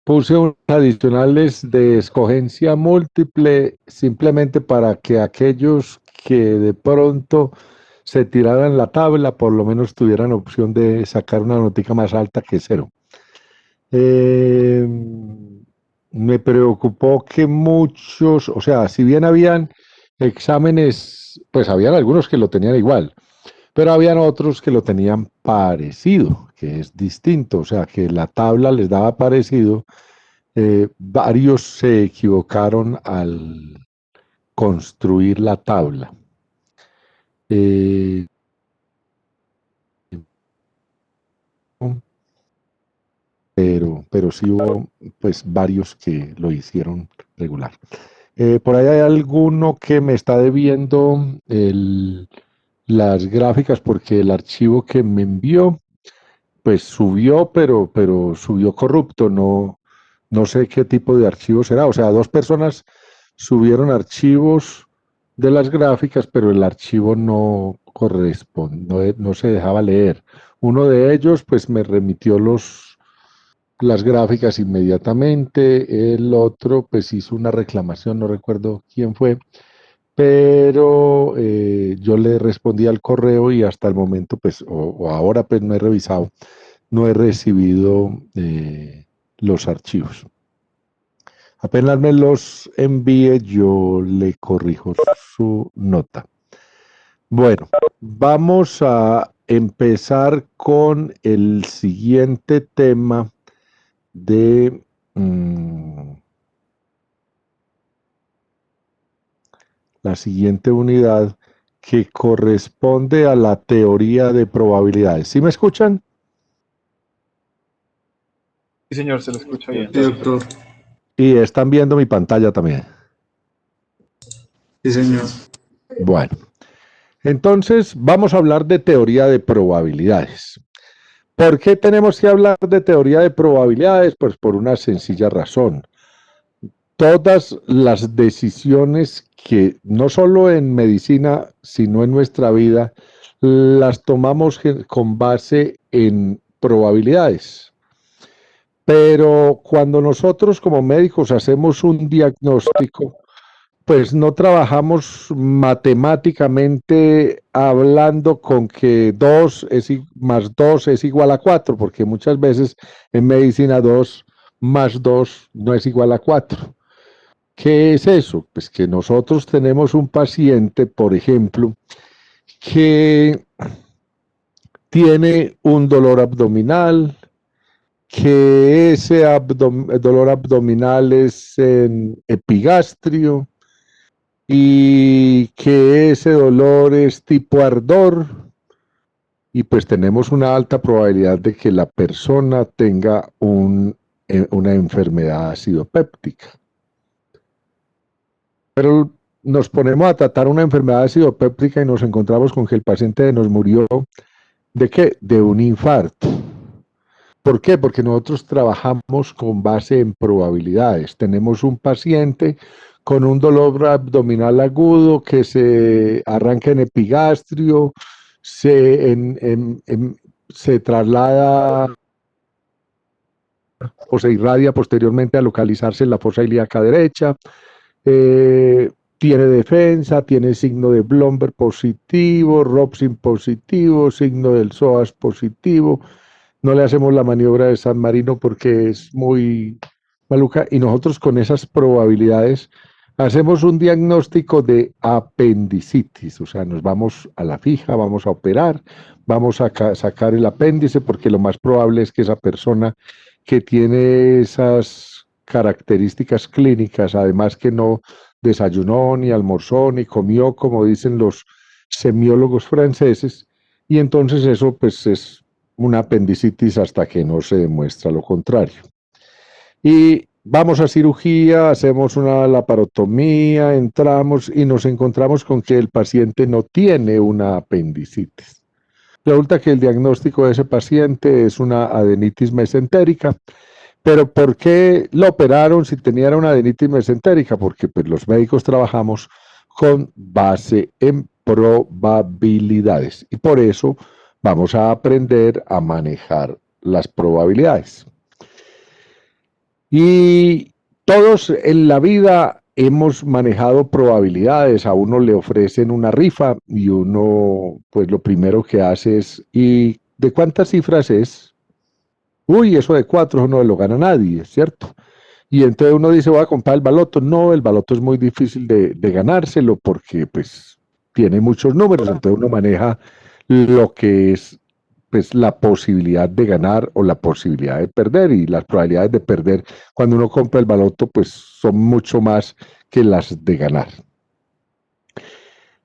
Puse unos adicionales de escogencia múltiple simplemente para que aquellos que de pronto se tiraran la tabla, por lo menos tuvieran opción de sacar una notica más alta que cero. Eh, Me preocupó que muchos, o sea, si bien habían exámenes, pues habían algunos que lo tenían igual, pero habían otros que lo tenían parecido, que es distinto, o sea, que la tabla les daba parecido. Varios se equivocaron al construir la tabla. Eh, pero sí hubo pues varios que lo hicieron regular. Por ahí hay alguno que me está debiendo las gráficas porque el archivo que me envió pues subió, pero subió corrupto, no sé qué tipo de archivo será. O sea, dos personas subieron archivos de las gráficas, pero el archivo no corresponde, no se dejaba leer. Uno de ellos pues me remitió las gráficas inmediatamente, el otro pues hizo una reclamación, no recuerdo quién fue, pero yo le respondí al correo y hasta el momento pues, o ahora pues no he revisado, no he recibido los archivos. Apenas me los envíe, yo le corrijo su nota. Bueno, vamos a empezar con el siguiente tema de la siguiente unidad que corresponde a la teoría de probabilidades. ¿Sí me escuchan? Sí, señor, se lo escucha bien. Sí, doctor. Y están viendo mi pantalla también. Sí, señor. Bueno, entonces vamos a hablar de teoría de probabilidades. ¿Por qué tenemos que hablar de teoría de probabilidades? Pues por una sencilla razón. Todas las decisiones que no solo en medicina, sino en nuestra vida, las tomamos con base en probabilidades. Pero cuando nosotros como médicos hacemos un diagnóstico, pues no trabajamos matemáticamente hablando con que 2 más 2 es igual a 4, porque muchas veces en medicina 2 más 2 no es igual a 4. ¿Qué es eso? Pues que nosotros tenemos un paciente, por ejemplo, que tiene un dolor abdominal, que ese dolor abdominal es en epigastrio y que ese dolor es tipo ardor, y pues tenemos una alta probabilidad de que la persona tenga una enfermedad acidopéptica. Pero nos ponemos a tratar una enfermedad acidopéptica y nos encontramos con que el paciente nos murió, ¿de qué? De un infarto. ¿Por qué? Porque nosotros trabajamos con base en probabilidades. Tenemos un paciente con un dolor abdominal agudo que se arranca en epigastrio, se traslada o se irradia posteriormente a localizarse en la fosa ilíaca derecha, tiene defensa, tiene signo de Blomberg positivo, Robson positivo, signo del psoas positivo. No le hacemos la maniobra de San Marino porque es muy maluca, y nosotros con esas probabilidades hacemos un diagnóstico de apendicitis, o sea, nos vamos a la fija, vamos a operar, vamos a sacar el apéndice porque lo más probable es que esa persona que tiene esas características clínicas, además que no desayunó, ni almorzó, ni comió, como dicen los semiólogos franceses, y entonces eso pues es una apendicitis hasta que no se demuestra lo contrario. Y vamos a cirugía, hacemos una laparotomía, entramos y nos encontramos con que el paciente no tiene una apendicitis. Resulta que el diagnóstico de ese paciente es una adenitis mesentérica. Pero ¿por qué lo operaron si tenía una adenitis mesentérica? Porque pues, los médicos trabajamos con base en probabilidades y por eso vamos a aprender a manejar las probabilidades. Y todos en la vida hemos manejado probabilidades. A uno le ofrecen una rifa y uno, pues lo primero que hace es, ¿y de cuántas cifras es? Uy, eso de 4, eso no lo gana nadie, ¿cierto? Y entonces uno dice, voy a comprar el baloto. No, el baloto es muy difícil de ganárselo porque pues tiene muchos números. Entonces uno maneja lo que es pues la posibilidad de ganar o la posibilidad de perder. Y las probabilidades de perder cuando uno compra el baloto pues son mucho más que las de ganar.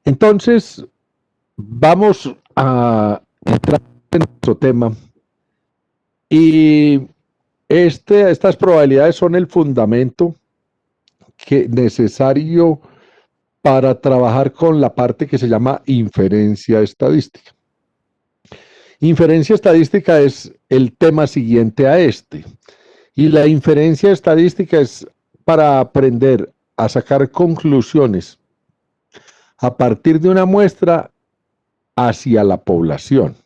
Entonces vamos a entrar en nuestro tema. Y estas probabilidades son el fundamento necesario para trabajar con la parte que se llama inferencia estadística. Inferencia estadística es el tema siguiente a este. Y la inferencia estadística es para aprender a sacar conclusiones a partir de una muestra hacia la población.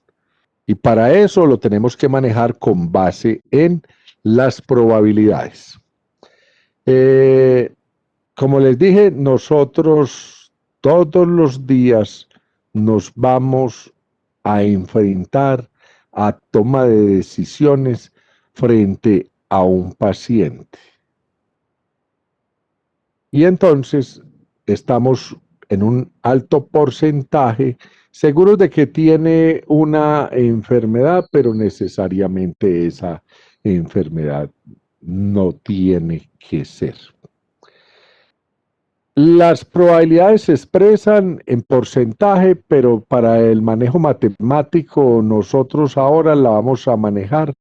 Y para eso lo tenemos que manejar con base en las probabilidades. Como les dije, nosotros todos los días nos vamos a enfrentar a toma de decisiones frente a un paciente. Y entonces estamos en un alto porcentaje seguros de que tiene una enfermedad, pero necesariamente esa enfermedad no tiene que ser. Las probabilidades se expresan en porcentaje, pero para el manejo matemático nosotros ahora la vamos a manejar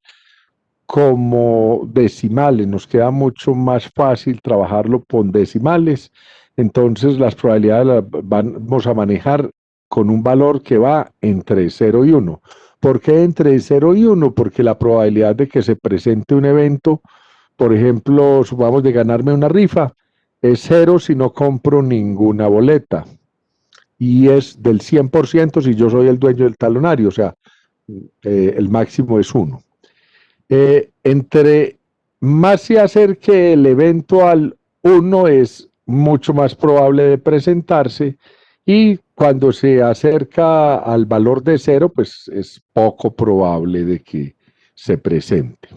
como decimales. Nos queda mucho más fácil trabajarlo con decimales. Entonces las probabilidades las vamos a manejar con un valor que va entre 0 y 1. ¿Por qué entre 0 y 1? Porque la probabilidad de que se presente un evento, por ejemplo, supongamos de ganarme una rifa, es 0 si no compro ninguna boleta. Y es del 100% si yo soy el dueño del talonario, o sea, el máximo es 1. Entre más se acerque el evento al 1 es mucho más probable de presentarse, y cuando se acerca al valor de 0, pues es poco probable de que se presente.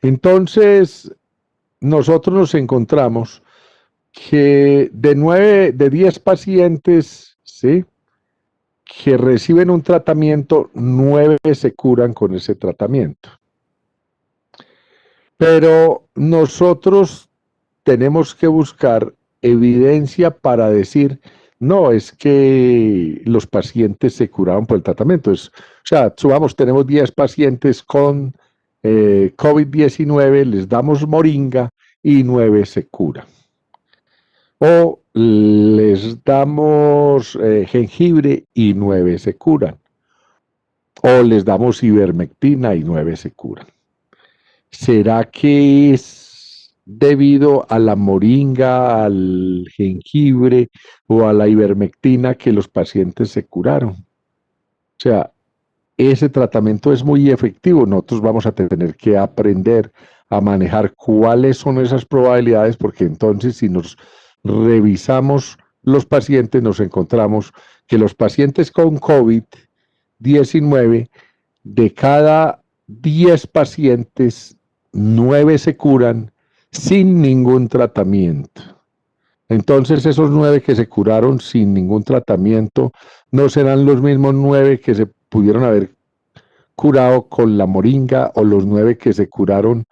Entonces, nosotros nos encontramos que de 10 pacientes, ¿sí?, que reciben un tratamiento, 9 se curan con ese tratamiento. Pero nosotros tenemos que buscar evidencia para decir, no, es que los pacientes se curaron por el tratamiento. O sea, subamos, tenemos 10 pacientes con COVID-19, les damos moringa y 9 se curan. O les damos jengibre y 9 se curan. O les damos ivermectina y 9 se curan. ¿Será que es debido a la moringa, al jengibre o a la ivermectina que los pacientes se curaron? O sea, ese tratamiento es muy efectivo. Nosotros vamos a tener que aprender a manejar cuáles son esas probabilidades, porque entonces si nos revisamos los pacientes, nos encontramos que los pacientes con COVID-19, de cada 10 pacientes, 9 se curan sin ningún tratamiento. Entonces esos 9 que se curaron sin ningún tratamiento no serán los mismos 9 que se pudieron haber curado con la moringa, o los 9 que se curaron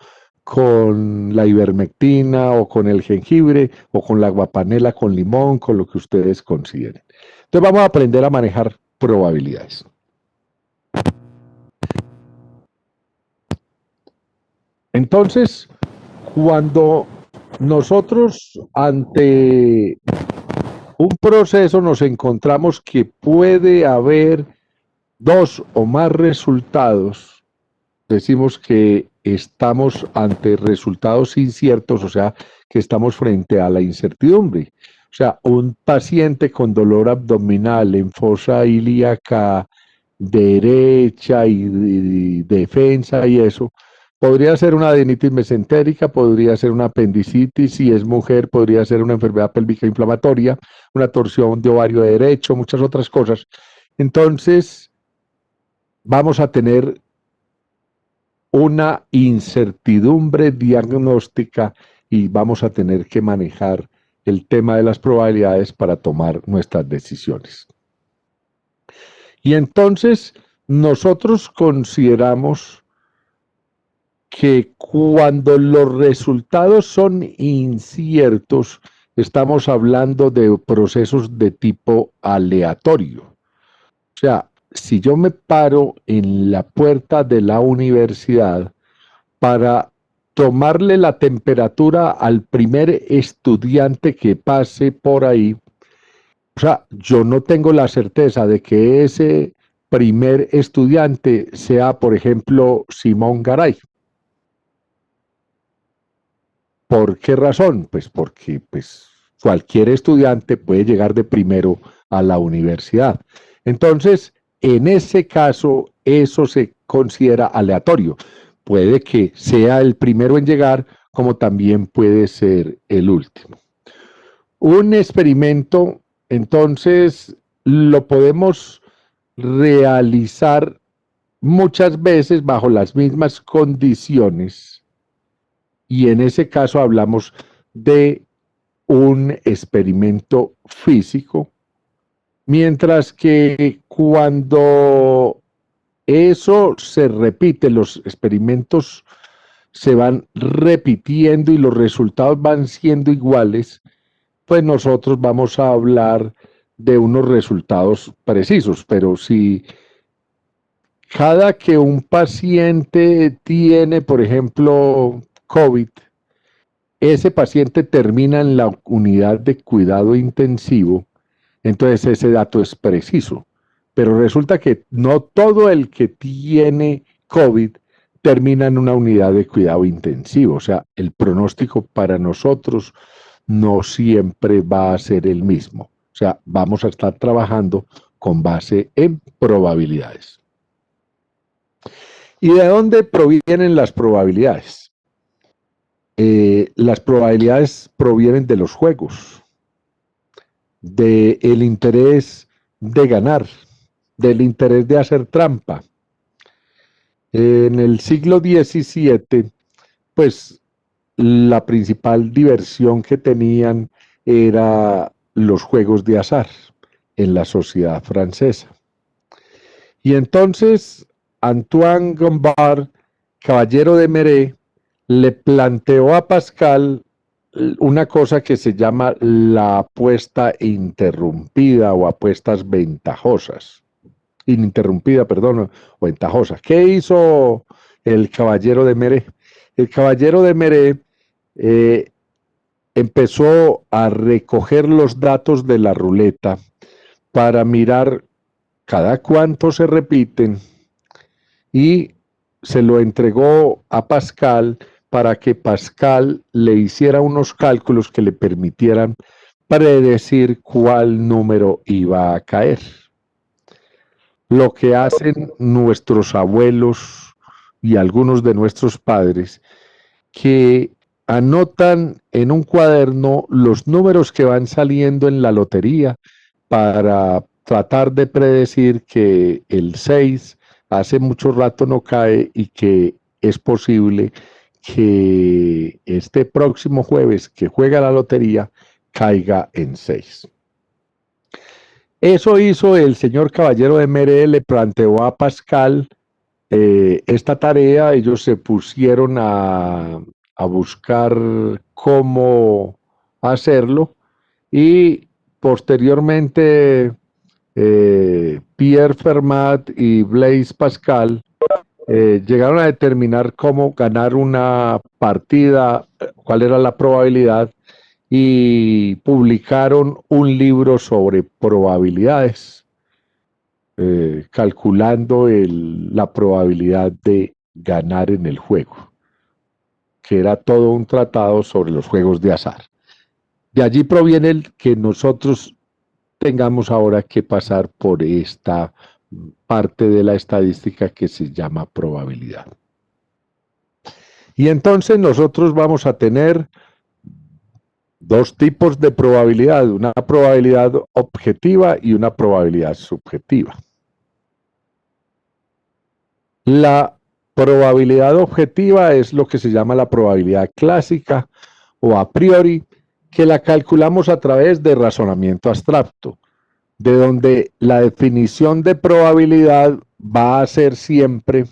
con la ivermectina o con el jengibre o con la aguapanela con limón, con lo que ustedes consideren. Entonces vamos a aprender a manejar probabilidades. Entonces, cuando nosotros ante un proceso nos encontramos que puede haber 2 o más resultados, decimos que estamos ante resultados inciertos, o sea, que estamos frente a la incertidumbre. O sea, un paciente con dolor abdominal en fosa ilíaca derecha y defensa y eso, Podría ser una adenitis mesentérica, podría ser una apendicitis, si es mujer, podría ser una enfermedad pélvica inflamatoria, una torsión de ovario derecho, muchas otras cosas. Entonces, vamos a tener una incertidumbre diagnóstica y vamos a tener que manejar el tema de las probabilidades para tomar nuestras decisiones. Y entonces, nosotros consideramos que cuando los resultados son inciertos, estamos hablando de procesos de tipo aleatorio. O sea, si yo me paro en la puerta de la universidad para tomarle la temperatura al primer estudiante que pase por ahí, o sea, yo no tengo la certeza de que ese primer estudiante sea, por ejemplo, Simón Garay. ¿Por qué razón? Pues porque cualquier estudiante puede llegar de primero a la universidad. Entonces, en ese caso, eso se considera aleatorio. Puede que sea el primero en llegar, como también puede ser el último. Un experimento, entonces, lo podemos realizar muchas veces bajo las mismas condiciones y en ese caso hablamos de un experimento físico, mientras que cuando eso se repite, los experimentos se van repitiendo y los resultados van siendo iguales, pues nosotros vamos a hablar de unos resultados precisos, pero si cada que un paciente tiene, por ejemplo, COVID, ese paciente termina en la unidad de cuidado intensivo, entonces ese dato es preciso. Pero resulta que no todo el que tiene COVID termina en una unidad de cuidado intensivo. O sea, el pronóstico para nosotros no siempre va a ser el mismo. O sea, vamos a estar trabajando con base en probabilidades. ¿Y de dónde provienen las probabilidades? Las probabilidades provienen de los juegos, del interés de ganar, del interés de hacer trampa. En el siglo XVII, pues la principal diversión que tenían era los juegos de azar en la sociedad francesa. Y entonces Antoine Gombard, caballero de Méré, le planteó a Pascal una cosa que se llama la apuesta interrumpida o apuestas ventajosas. Ininterrumpida, perdón, o ventajosa. ¿Qué hizo el caballero de Méré? El caballero de Méré empezó a recoger los datos de la ruleta para mirar cada cuánto se repiten y se lo entregó a Pascal para que Pascal le hiciera unos cálculos que le permitieran predecir cuál número iba a caer. Lo que hacen nuestros abuelos y algunos de nuestros padres, que anotan en un cuaderno los números que van saliendo en la lotería para tratar de predecir que el 6 hace mucho rato no cae y que es posible que este próximo jueves que juega la lotería caiga en 6. Eso hizo el señor caballero de Méré, le planteó a Pascal esta tarea, ellos se pusieron a buscar cómo hacerlo y posteriormente Pierre Fermat y Blaise Pascal llegaron a determinar cómo ganar una partida, cuál era la probabilidad, y publicaron un libro sobre probabilidades, calculando la probabilidad de ganar en el juego, que era todo un tratado sobre los juegos de azar. De allí proviene el que nosotros tengamos ahora que pasar por esta parte de la estadística que se llama probabilidad. Y entonces nosotros vamos a tener dos tipos de probabilidad, una probabilidad objetiva y una probabilidad subjetiva. La probabilidad objetiva es lo que se llama la probabilidad clásica o a priori, que la calculamos a través de razonamiento abstracto, de donde la definición de probabilidad va a ser siempre,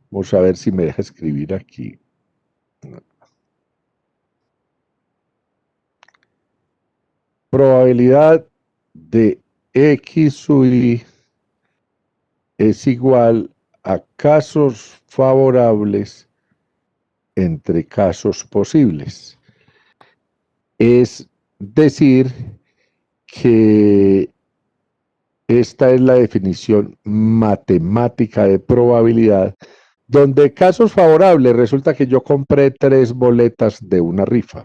vamos a ver si me deja escribir aquí, probabilidad de X sub Y es igual a casos favorables entre casos posibles. Es decir, que esta es la definición matemática de probabilidad, donde casos favorables resulta que yo compré 3 boletas de una rifa.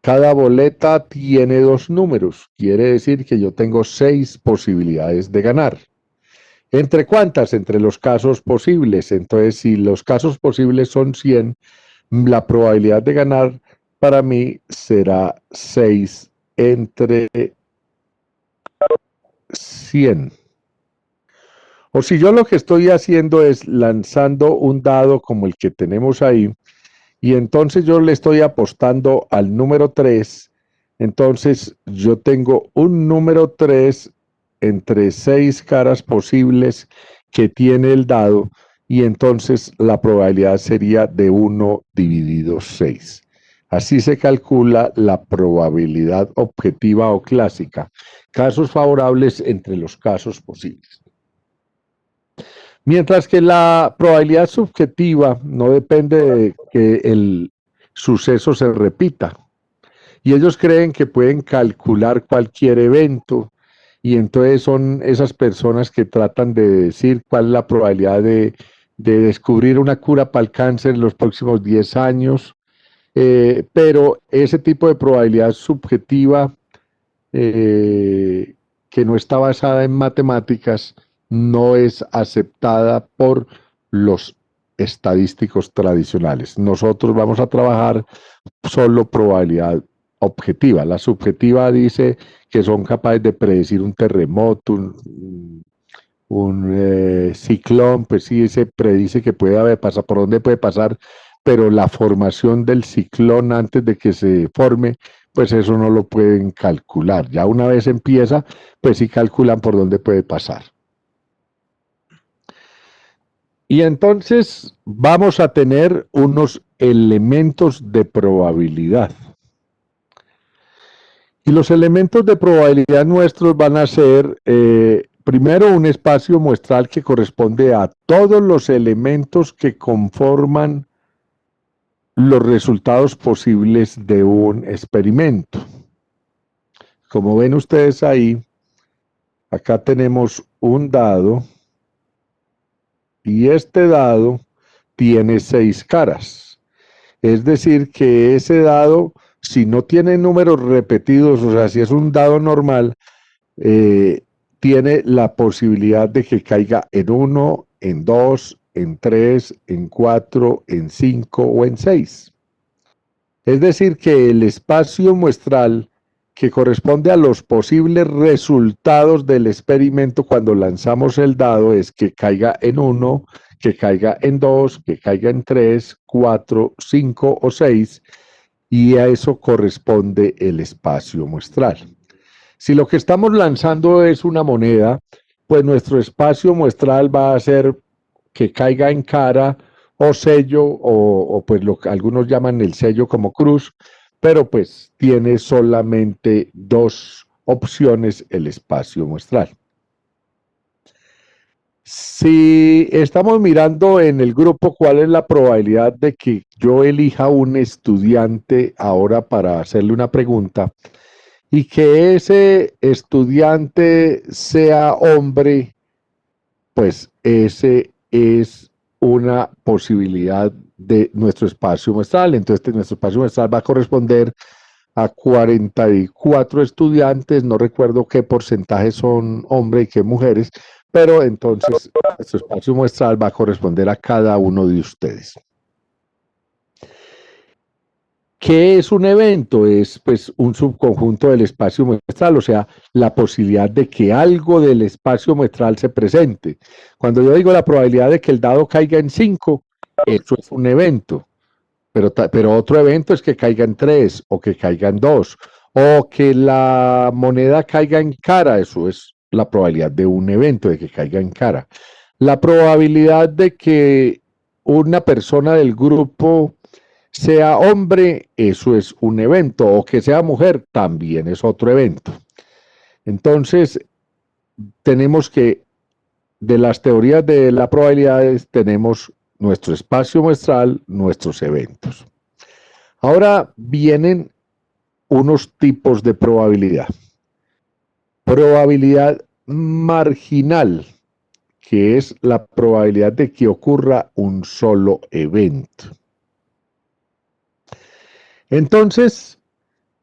Cada boleta tiene 2 números, quiere decir que yo tengo 6 posibilidades de ganar. ¿Entre cuántas? Entre los casos posibles. Entonces, si los casos posibles son 100, la probabilidad de ganar para mí será 6 entre 100. O si yo lo que estoy haciendo es lanzando un dado como el que tenemos ahí, y entonces yo le estoy apostando al número 3, entonces yo tengo un número 3 entre 6 caras posibles que tiene el dado, y entonces la probabilidad sería de 1 dividido 6. Así se calcula la probabilidad objetiva o clásica, casos favorables entre los casos posibles. Mientras que la probabilidad subjetiva no depende de que el suceso se repita. Y ellos creen que pueden calcular cualquier evento, y entonces son esas personas que tratan de decir cuál es la probabilidad de descubrir una cura para el cáncer en los próximos 10 años, pero ese tipo de probabilidad subjetiva que no está basada en matemáticas no es aceptada por los estadísticos tradicionales. Nosotros vamos a trabajar solo probabilidad objetiva. La subjetiva dice que son capaces de predecir un terremoto, un ciclón, pues sí, se predice que puede haber, pasar, por dónde puede pasar, pero la formación del ciclón antes de que se forme, pues eso no lo pueden calcular. Ya una vez empieza, pues sí calculan por dónde puede pasar. Y entonces vamos a tener unos elementos de probabilidad. Y los elementos de probabilidad nuestros van a ser, primero, un espacio muestral que corresponde a todos los elementos que conforman los resultados posibles de un experimento. Como ven ustedes ahí, acá tenemos un dado, y este dado tiene 6 caras. Es decir, que ese dado, si no tiene números repetidos, o sea, si es un dado normal, tiene la posibilidad de que caiga en 1, en 2, en 3, en 4, en 5 o en 6. Es decir, que el espacio muestral que corresponde a los posibles resultados del experimento cuando lanzamos el dado es que caiga en 1, que caiga en 2, que caiga en 3, 4, 5 o 6, y a eso corresponde el espacio muestral. Si lo que estamos lanzando es una moneda, pues nuestro espacio muestral va a ser que caiga en cara o sello, o pues lo que algunos llaman el sello como cruz, pero pues tiene solamente 2 opciones el espacio muestral. Si estamos mirando en el grupo cuál es la probabilidad de que yo elija un estudiante ahora para hacerle una pregunta, y que ese estudiante sea hombre, pues ese es una posibilidad de nuestro espacio muestral. Entonces nuestro espacio muestral va a corresponder a 44 estudiantes, no recuerdo qué porcentaje son hombres y qué mujeres, pero entonces nuestro espacio muestral va a corresponder a cada uno de ustedes. ¿Qué es un evento? Es pues un subconjunto del espacio muestral, o sea, la posibilidad de que algo del espacio muestral se presente. Cuando yo digo la probabilidad de que el dado caiga en 5, eso es un evento. Pero otro evento es que caiga en 3 o que caiga en 2 o que la moneda caiga en cara. Eso es la probabilidad de un evento, de que caiga en cara. La probabilidad de que una persona del grupo sea hombre, eso es un evento, o que sea mujer, también es otro evento. Entonces, tenemos que, de las teorías de las probabilidades, tenemos nuestro espacio muestral, nuestros eventos. Ahora vienen unos tipos de probabilidad. Probabilidad marginal, que es la probabilidad de que ocurra un solo evento. Entonces,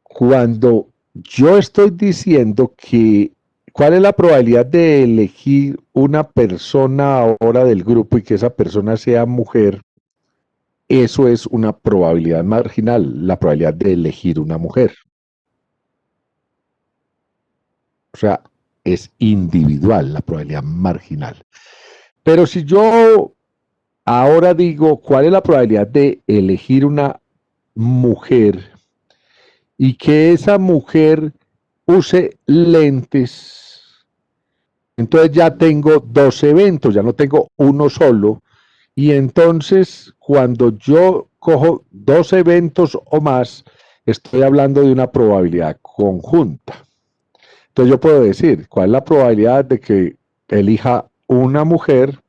cuando yo estoy diciendo que cuál es la probabilidad de elegir una persona ahora del grupo y que esa persona sea mujer, eso es una probabilidad marginal, la probabilidad de elegir una mujer. O sea, es individual la probabilidad marginal. Pero si yo ahora digo cuál es la probabilidad de elegir una mujer y que esa mujer use lentes, entonces ya tengo dos eventos, ya no tengo uno solo. Y entonces cuando yo cojo dos eventos o más, estoy hablando de una probabilidad conjunta. Entonces yo puedo decir cuál es la probabilidad de que elija una mujer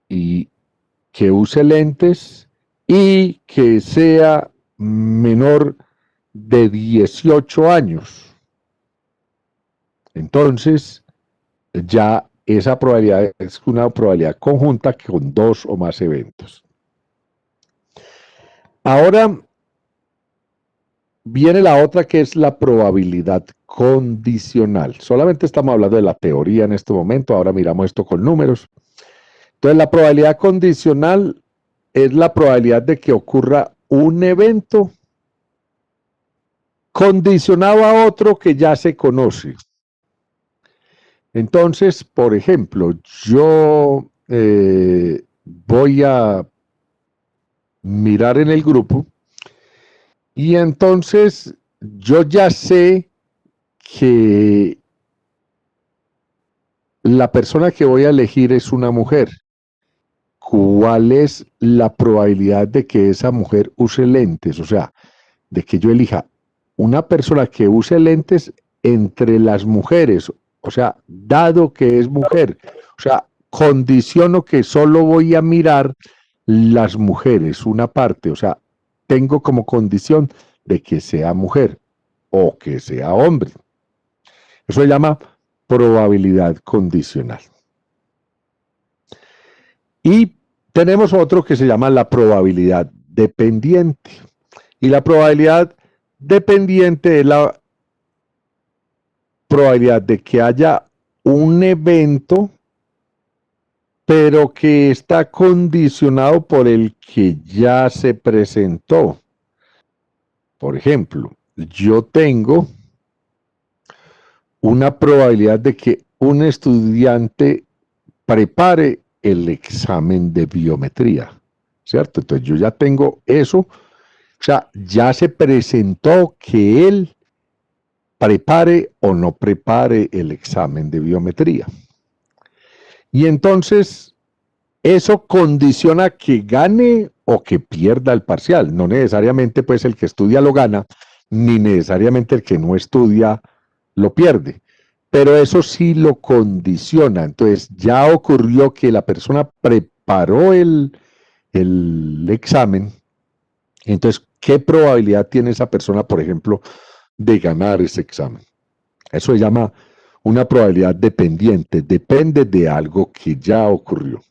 y que use lentes y que sea menor de 18 años. Entonces, ya esa probabilidad es una probabilidad conjunta con dos o más eventos. Ahora viene la otra, que es la probabilidad condicional. Solamente estamos hablando de la teoría en este momento, ahora miramos esto con números. Entonces, la probabilidad condicional es la probabilidad de que ocurra un evento condicionado a otro que ya se conoce. Entonces, por ejemplo, yo voy a mirar en el grupo y entonces yo ya sé que la persona que voy a elegir es una mujer. ¿Cuál es la probabilidad de que esa mujer use lentes? O sea, de que yo elija una persona que use lentes entre las mujeres, o sea, dado que es mujer, o sea, condiciono que solo voy a mirar las mujeres, una parte, o sea, tengo como condición de que sea mujer o que sea hombre. Eso se llama probabilidad condicional. Y tenemos otro que se llama la probabilidad dependiente. Y la probabilidad dependiente es la probabilidad de que haya un evento, pero que está condicionado por el que ya se presentó. Por ejemplo, yo tengo una probabilidad de que un estudiante prepare el examen de biometría, ¿cierto? Entonces yo ya tengo eso, o sea, ya se presentó que él prepare o no prepare el examen de biometría. Y entonces eso condiciona que gane o que pierda el parcial. No necesariamente pues el que estudia lo gana, ni necesariamente el que no estudia lo pierde. Pero eso sí lo condiciona. Entonces ya ocurrió que la persona preparó el examen. Entonces, ¿qué probabilidad tiene esa persona, por ejemplo, de ganar ese examen? Eso se llama una probabilidad dependiente. Depende de algo que ya ocurrió.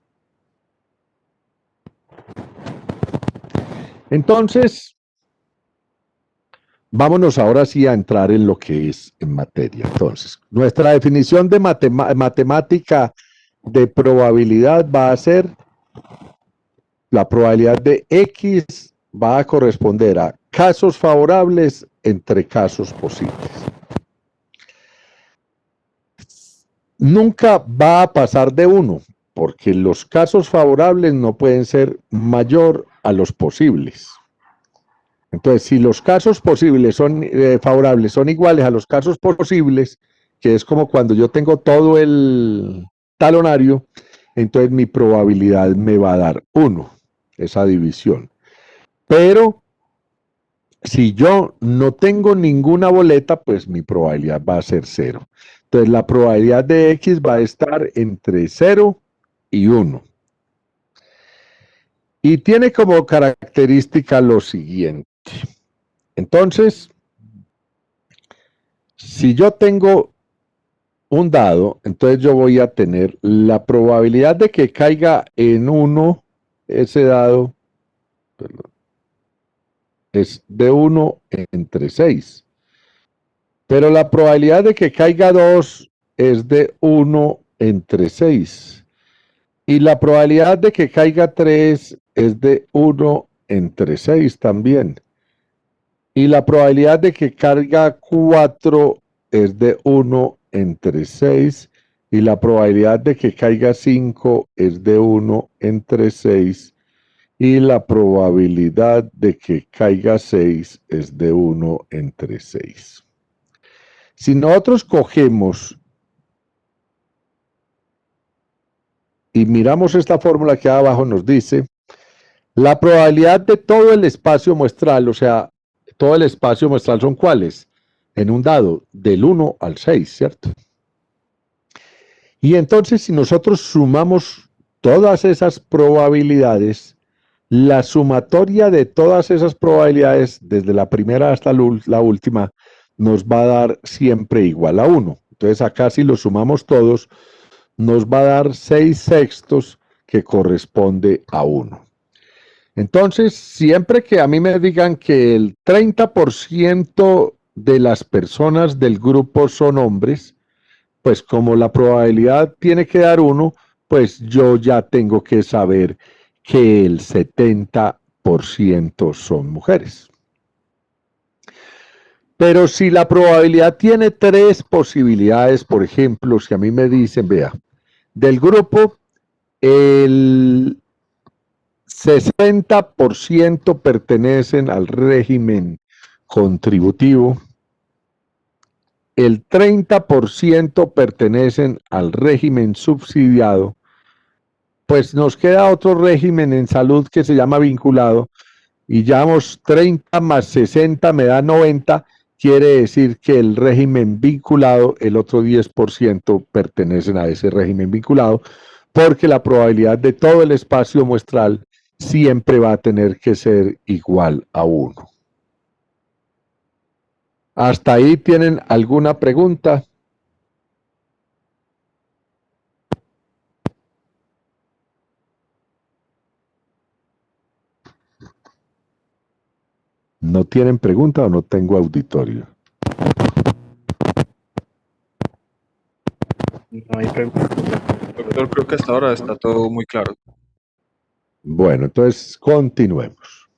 Entonces, vámonos ahora sí a entrar en lo que es en materia. Entonces, nuestra definición de matemática de probabilidad va a ser la probabilidad de X va a corresponder a casos favorables entre casos posibles. Nunca va a pasar de 1, porque los casos favorables no pueden ser mayor a los posibles. Entonces, si los casos posibles son favorables son iguales a los casos posibles, que es como cuando yo tengo todo el talonario, entonces mi probabilidad me va a dar 1, esa división. Pero si yo no tengo ninguna boleta, pues mi probabilidad va a ser 0. Entonces la probabilidad de X va a estar entre 0 y 1. Y tiene como característica lo siguiente. Entonces, si yo tengo un dado, entonces yo voy a tener la probabilidad de que caiga en 1, ese dado, perdón, es de 1 entre 6. Pero la probabilidad de que caiga 2 es de 1 entre 6. Y la probabilidad de que caiga 3 es de 1 entre 6 también. Y la probabilidad de que caiga 4 es de 1 entre 6. Y la probabilidad de que caiga 5 es de 1 entre 6. Y la probabilidad de que caiga 6 es de 1 entre 6. Si nosotros cogemos y miramos esta fórmula que abajo nos dice, la probabilidad de todo el espacio muestral, o sea, todo el espacio muestral son ¿cuáles? En un dado, del 1 al 6, ¿cierto? Y entonces si nosotros sumamos todas esas probabilidades, la sumatoria de todas esas probabilidades, desde la primera hasta la última, nos va a dar siempre igual a 1. Entonces acá si lo sumamos todos, nos va a dar 6/6 que corresponde a 1. Entonces, siempre que a mí me digan que el 30% de las personas del grupo son hombres, pues como la probabilidad tiene que dar 1, pues yo ya tengo que saber que el 70% son mujeres. Pero si la probabilidad tiene 3 posibilidades, por ejemplo, si a mí me dicen, vea, del grupo, el 60% pertenecen al régimen contributivo, el 30% pertenecen al régimen subsidiado, pues nos queda otro régimen en salud que se llama vinculado, y llevamos 30 más 60 me da 90, quiere decir que el régimen vinculado, el otro 10% pertenecen a ese régimen vinculado, porque la probabilidad de todo el espacio muestral siempre va a tener que ser igual a 1. ¿Hasta ahí tienen alguna pregunta? ¿No tienen pregunta o no tengo auditorio? No hay pregunta. Doctor, creo que hasta ahora está todo muy claro. Bueno, entonces continuemos.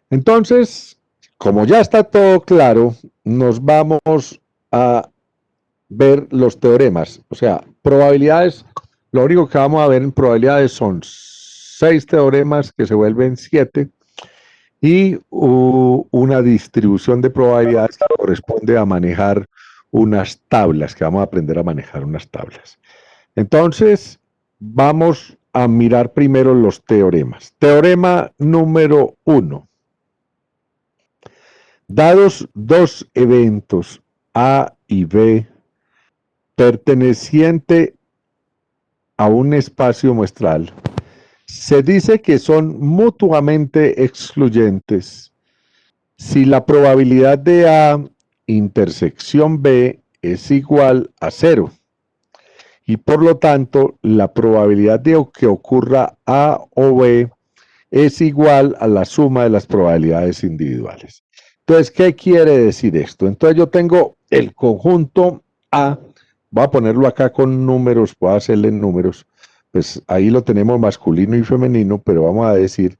Entonces, como ya está todo claro, nos vamos a ver los teoremas. O sea, probabilidades, lo único que vamos a ver en probabilidades son 6 teoremas que se vuelven 7 y una distribución de probabilidades que corresponde a manejar unas tablas, que vamos a aprender a manejar unas tablas. Entonces, vamos a mirar primero los teoremas. Teorema número 1. Dados dos eventos A y B perteneciente a un espacio muestral, se dice que son mutuamente excluyentes si la probabilidad de A intersección B es igual a 0. Y por lo tanto, la probabilidad de que ocurra A o B es igual a la suma de las probabilidades individuales. Entonces, ¿qué quiere decir esto? Entonces yo tengo el conjunto A, voy a ponerlo acá con números, voy a hacerle números, pues ahí lo tenemos masculino y femenino, pero vamos a decir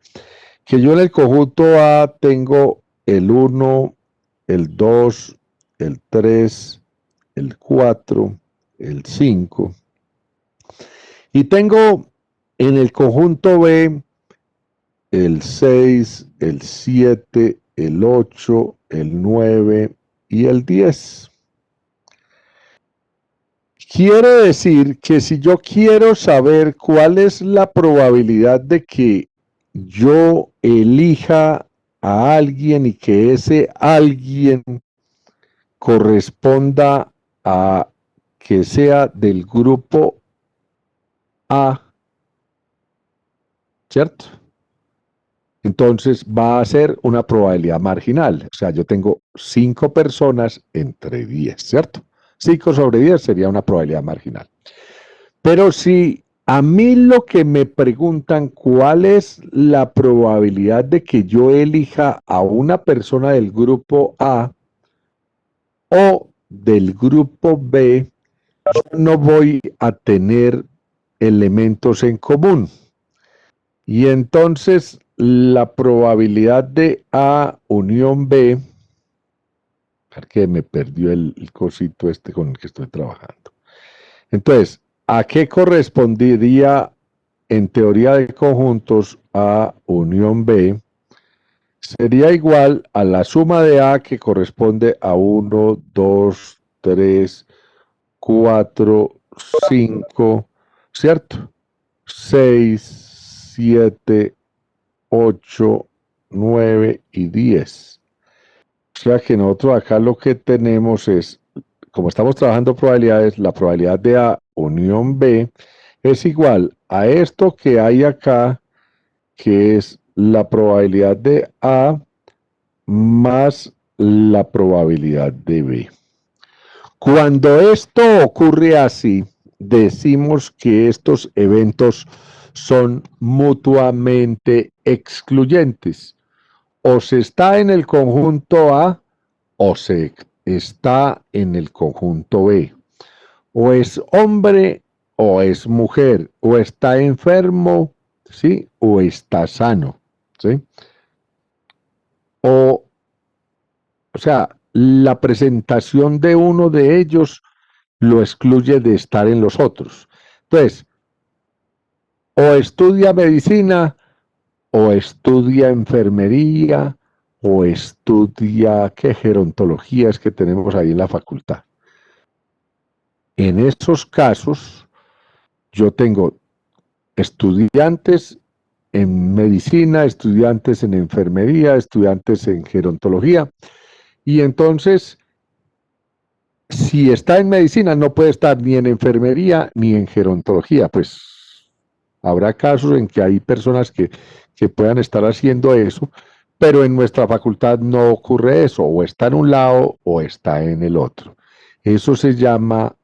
que yo en el conjunto A tengo el 1, el 2, el 3, el 4, el 5, y tengo en el conjunto B el 6, el 7, el 8, el 9 y el 10. Quiere decir que si yo quiero saber cuál es la probabilidad de que yo elija a alguien y que ese alguien corresponda a que sea del grupo A, ¿cierto? Entonces va a ser una probabilidad marginal. O sea, yo tengo 5 personas entre 10, ¿cierto? 5 sobre 10 sería una probabilidad marginal. Pero si a mí lo que me preguntan cuál es la probabilidad de que yo elija a una persona del grupo A o del grupo B, yo no voy a tener elementos en común. Y entonces la probabilidad de A unión B, que me perdió el cosito este con el que estoy trabajando. Entonces, ¿a qué correspondería en teoría de conjuntos A unión B? Sería igual a la suma de A que corresponde a 1, 2, 3, 4, 5, ¿cierto? 6, 7, 8, 9 y 10. O sea que nosotros acá lo que tenemos es, como estamos trabajando probabilidades, la probabilidad de A unión B es igual a esto que hay acá, que es la probabilidad de A más la probabilidad de B. Cuando esto ocurre así, decimos que estos eventos son mutuamente excluyentes. O se está en el conjunto A o se está en el conjunto B. O es hombre o es mujer, o está enfermo, ¿sí? O está sano, ¿sí? O sea, la presentación de uno de ellos lo excluye de estar en los otros. Entonces, o estudia medicina, o estudia enfermería, o estudia, ¿qué gerontología es que tenemos ahí en la facultad? En esos casos, yo tengo estudiantes en medicina, estudiantes en enfermería, estudiantes en gerontología, y entonces, si está en medicina, no puede estar ni en enfermería ni en gerontología, pues habrá casos en que hay personas que puedan estar haciendo eso, pero en nuestra facultad no ocurre eso, o está en un lado o está en el otro. Eso se llama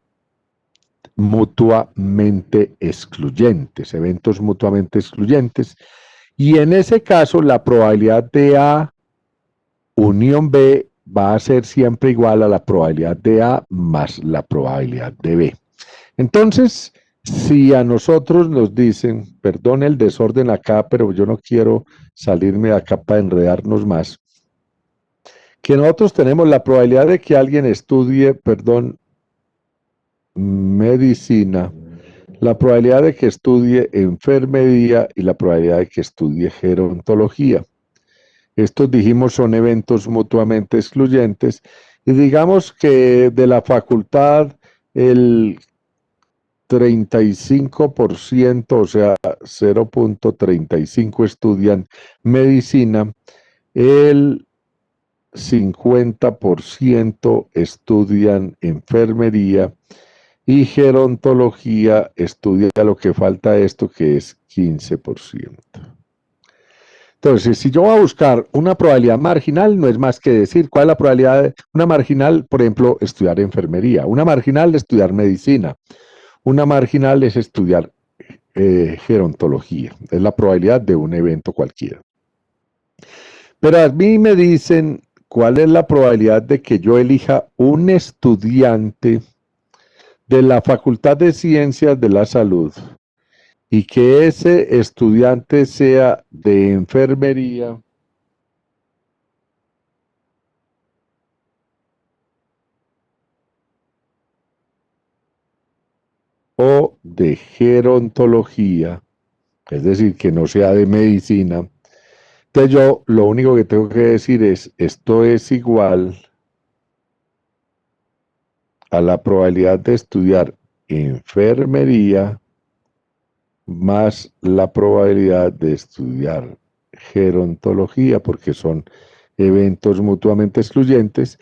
mutuamente excluyentes, eventos mutuamente excluyentes, y en ese caso la probabilidad de A unión B va a ser siempre igual a la probabilidad de A más la probabilidad de B. Entonces, si a nosotros nos dicen, perdón el desorden acá, pero yo no quiero salirme de acá para enredarnos más, que nosotros tenemos la probabilidad de que alguien estudie, perdón, medicina, la probabilidad de que estudie enfermería y la probabilidad de que estudie gerontología. Estos dijimos son eventos mutuamente excluyentes y digamos que de la facultad el 35%, o sea, 0.35 estudian medicina, el 50% estudian enfermería y gerontología estudia lo que falta esto, que es 15%. Entonces, si yo voy a buscar una probabilidad marginal, no es más que decir cuál es la probabilidad de una marginal, por ejemplo, estudiar enfermería, una marginal de estudiar medicina, una marginal es estudiar gerontología, es la probabilidad de un evento cualquiera. Pero a mí me dicen ¿cuál es la probabilidad de que yo elija un estudiante de la Facultad de Ciencias de la Salud y que ese estudiante sea de enfermería o de gerontología, es decir, que no sea de medicina? Entonces yo lo único que tengo que decir es, esto es igual a la probabilidad de estudiar enfermería más la probabilidad de estudiar gerontología, porque son eventos mutuamente excluyentes.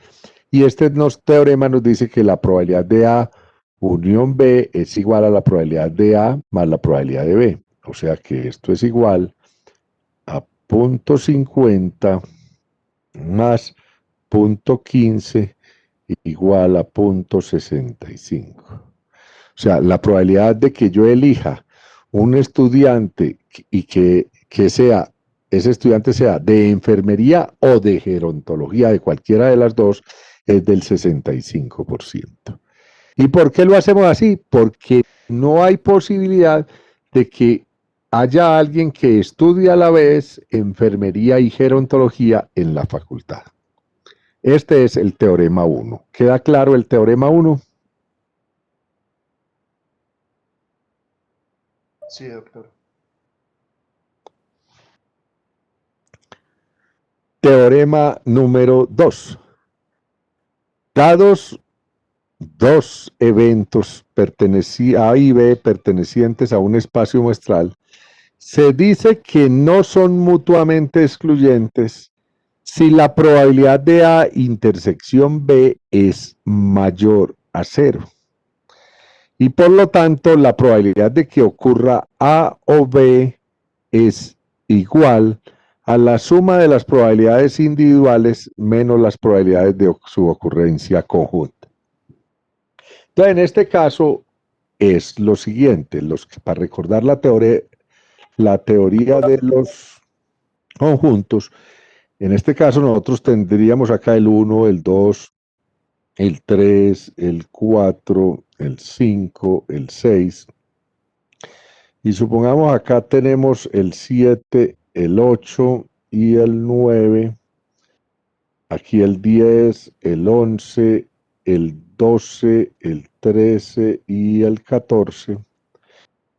Y este teorema nos dice que la probabilidad de A unión B es igual a la probabilidad de A más la probabilidad de B. O sea que esto es igual a 0.50 más 0.15 igual a 0.65. O sea, la probabilidad de que yo elija un estudiante y que ese estudiante sea de enfermería o de gerontología, de cualquiera de las dos, es del 65%. ¿Y por qué lo hacemos así? Porque no hay posibilidad de que haya alguien que estudie a la vez enfermería y gerontología en la facultad. Este es el teorema 1. ¿Queda claro el teorema 1? Sí, doctor. Teorema número 2. Dados dos eventos A y B pertenecientes a un espacio muestral, se dice que no son mutuamente excluyentes si la probabilidad de A intersección B es mayor a 0. Y por lo tanto, la probabilidad de que ocurra A o B es igual a la suma de las probabilidades individuales menos las probabilidades de su ocurrencia conjunta. Entonces, en este caso es lo siguiente, para recordar la teoría de los conjuntos, en este caso nosotros tendríamos acá el 1, el 2, el 3, el 4, el 5, el 6, y supongamos acá tenemos el 7, el 8 y el 9, aquí el 10, el 11, el 12, el 13 y el 14.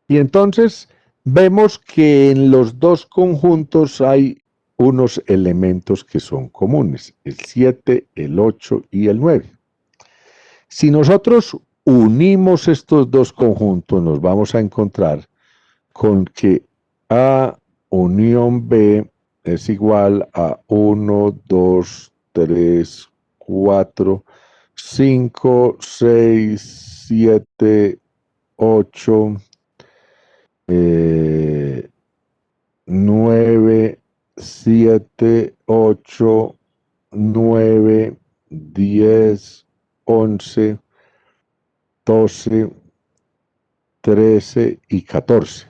Y entonces vemos que en los dos conjuntos hay unos elementos que son comunes, el 7, el 8 y el 9. Si nosotros unimos estos dos conjuntos, nos vamos a encontrar con que A unión B es igual a 1, 2, 3, 4, 5, 6, 7, 8, 9, 7, 8, 9, 10, 11, 12, 13 y 14.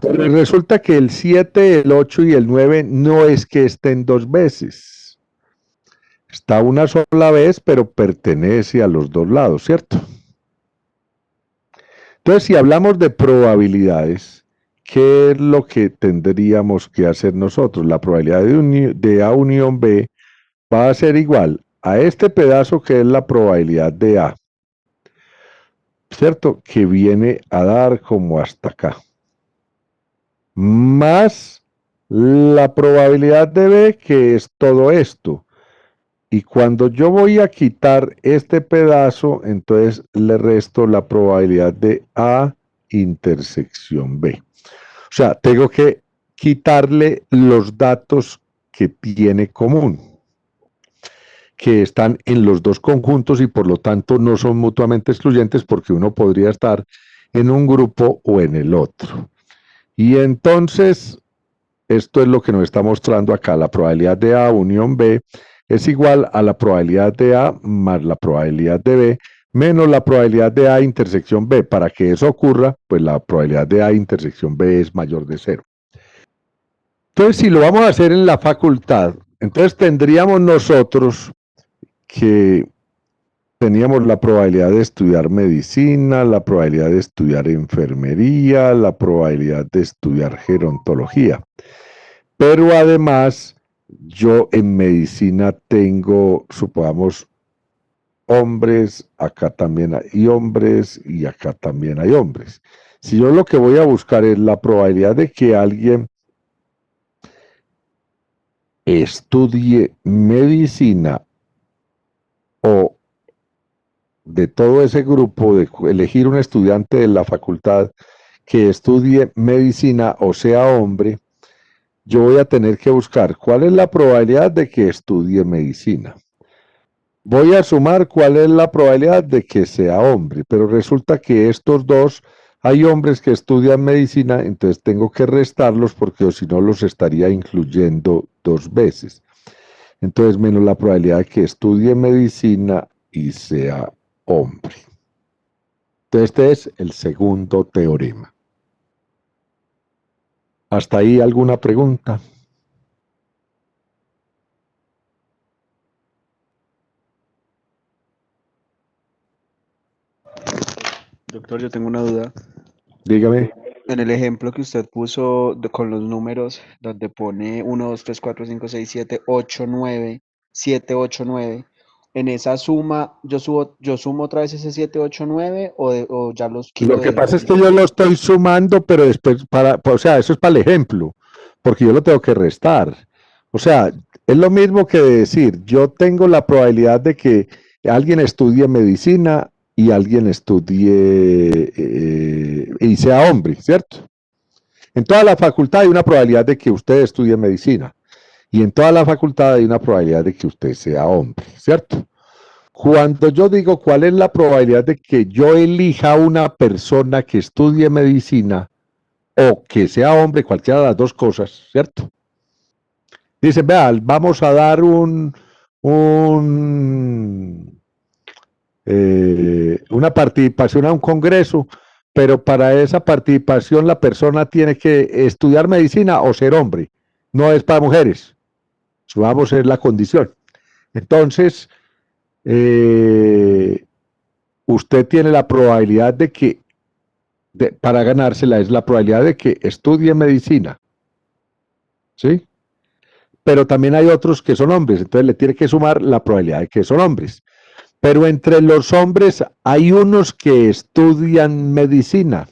Pero resulta que el 7, el 8 y el 9 no es que estén dos veces. Está una sola vez, pero pertenece a los dos lados, ¿cierto? Entonces, si hablamos de probabilidades, ¿qué es lo que tendríamos que hacer nosotros? La probabilidad de A unión B va a ser igual a este pedazo que es la probabilidad de A, ¿cierto? Que viene a dar como hasta acá. Más la probabilidad de B, que es todo esto. Y cuando yo voy a quitar este pedazo, entonces le resto la probabilidad de A intersección B. O sea, tengo que quitarle los datos que tiene común, que están en los dos conjuntos y por lo tanto no son mutuamente excluyentes porque uno podría estar en un grupo o en el otro. Y entonces, esto es lo que nos está mostrando acá, la probabilidad de A unión B es igual a la probabilidad de A más la probabilidad de B menos la probabilidad de A intersección B. Para que eso ocurra, pues la probabilidad de A intersección B es mayor de 0. Entonces, si lo vamos a hacer en la facultad, Entonces tendríamos nosotros que teníamos la probabilidad de estudiar medicina, la probabilidad de estudiar enfermería, la probabilidad de estudiar gerontología. Pero además, yo en medicina tengo, supongamos, hombres, acá también hay hombres y acá también hay hombres. Si yo lo que voy a buscar es la probabilidad de que alguien estudie medicina o de todo ese grupo, de elegir un estudiante de la facultad que estudie medicina o sea hombre, yo voy a tener que buscar cuál es la probabilidad de que estudie medicina. Voy a sumar cuál es la probabilidad de que sea hombre, pero resulta que estos dos, hay hombres que estudian medicina, entonces tengo que restarlos porque si no los estaría incluyendo dos veces. Entonces menos la probabilidad de que estudie medicina y sea hombre. Entonces este es el segundo teorema. ¿Hasta ahí alguna pregunta? Doctor, yo tengo una duda. Dígame. En el ejemplo que usted puso con los números, donde pone 1, 2, 3, 4, 5, 6, 7, 8, 9, 7, 8, 9, en esa suma, yo sumo otra vez ese 7, 8, 9 o ya los Lo quito que del pasa es que ejemplo. yo lo estoy sumando, pero después, o sea, eso es para el ejemplo, porque yo lo tengo que restar. O sea, es lo mismo que decir, yo tengo la probabilidad de que alguien estudie medicina y alguien estudie y sea hombre, ¿cierto? En toda la facultad hay una probabilidad de que usted estudie medicina y en toda la facultad hay una probabilidad de que usted sea hombre, ¿cierto? Cuando yo digo cuál es la probabilidad de que yo elija una persona que estudie medicina o que sea hombre, cualquiera de las dos cosas, ¿cierto? Dicen, vean, vamos a dar una participación a un congreso, pero para esa participación la persona tiene que estudiar medicina o ser hombre, no es para mujeres, vamos a ser la condición. Entonces, usted tiene la probabilidad de que, para ganársela, es la probabilidad de que estudie medicina, ¿sí? Pero también hay otros que son hombres, entonces le tiene que sumar la probabilidad de que son hombres. Pero entre los hombres hay unos que estudian medicina,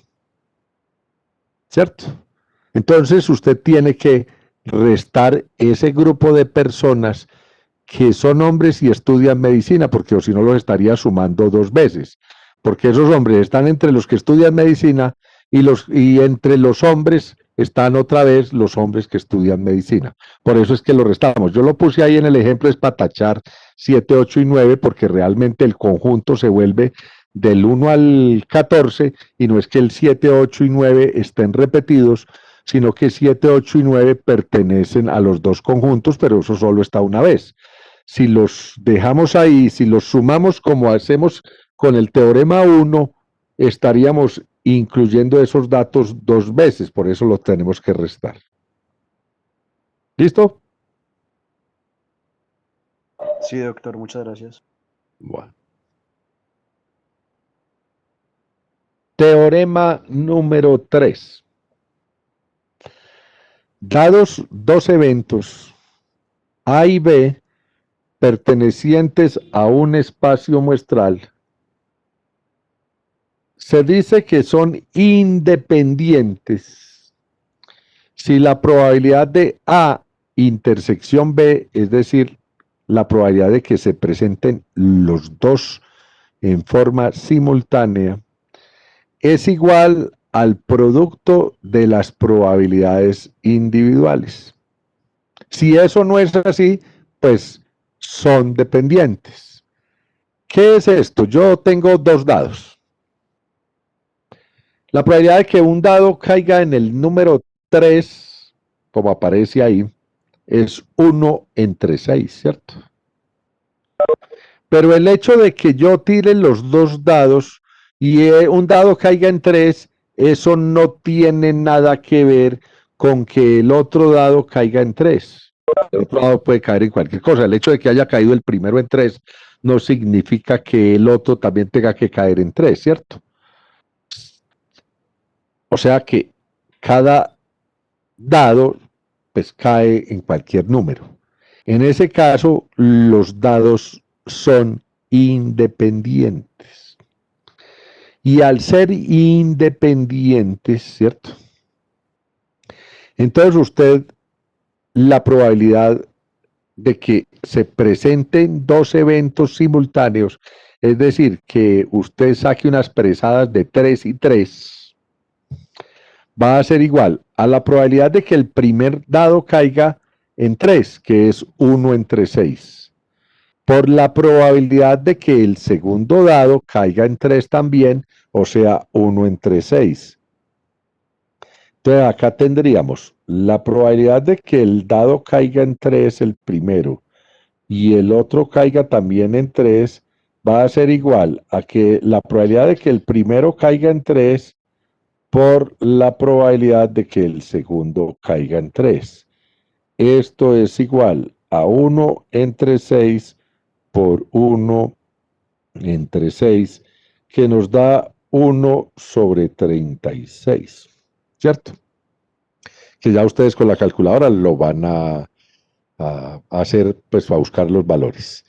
¿cierto? Entonces usted tiene que restar ese grupo de personas que son hombres y estudian medicina, porque o si no los estaría sumando dos veces, porque esos hombres están entre los que estudian medicina y entre los hombres están otra vez los hombres que estudian medicina. Por eso es que lo restamos. Yo lo puse ahí en el ejemplo, es para tachar 7, 8 y 9, porque realmente el conjunto se vuelve del 1 al 14, y no es que el 7, 8 y 9 estén repetidos, sino que 7, 8 y 9 pertenecen a los dos conjuntos, pero eso solo está una vez. Si los dejamos ahí, si los sumamos como hacemos con el teorema 1, estaríamos incluyendo esos datos dos veces, por eso los tenemos que restar. ¿Listo? Sí, doctor, muchas gracias. Bueno. Teorema número 3. Dados dos eventos A y B pertenecientes a un espacio muestral, se dice que son independientes si la probabilidad de A intersección B, es decir, la probabilidad de que se presenten los dos en forma simultánea, es igual al producto de las probabilidades individuales. Si eso no es así, pues son dependientes. ¿Qué es esto? Yo tengo dos dados. La probabilidad de que un dado caiga en el número 3, como aparece ahí, es 1 entre 6, ¿cierto? Pero el hecho de que yo tire los dos dados y un dado caiga en 3, eso no tiene nada que ver con que el otro dado caiga en 3. El otro dado puede caer en cualquier cosa. El hecho de que haya caído el primero en 3 no significa que el otro también tenga que caer en 3, ¿cierto? O sea que cada dado pues cae en cualquier número. En ese caso, los dados son independientes. Y al ser independientes, ¿cierto? Entonces usted, la probabilidad de que se presenten dos eventos simultáneos, es decir, que usted saque unas presadas de 3 y 3, va a ser igual a la probabilidad de que el primer dado caiga en 3, que es 1 entre 6, por la probabilidad de que el segundo dado caiga en 3 también, o sea, 1 entre 6. Entonces acá tendríamos la probabilidad de que el dado caiga en 3 el primero y el otro caiga también en 3, va a ser igual a que la probabilidad de que el primero caiga en 3 por la probabilidad de que el segundo caiga en 3. Esto es igual a 1 entre 6 por 1 entre 6, que nos da 1 sobre 36, ¿cierto? Que ya ustedes con la calculadora lo van a hacer, pues a buscar los valores.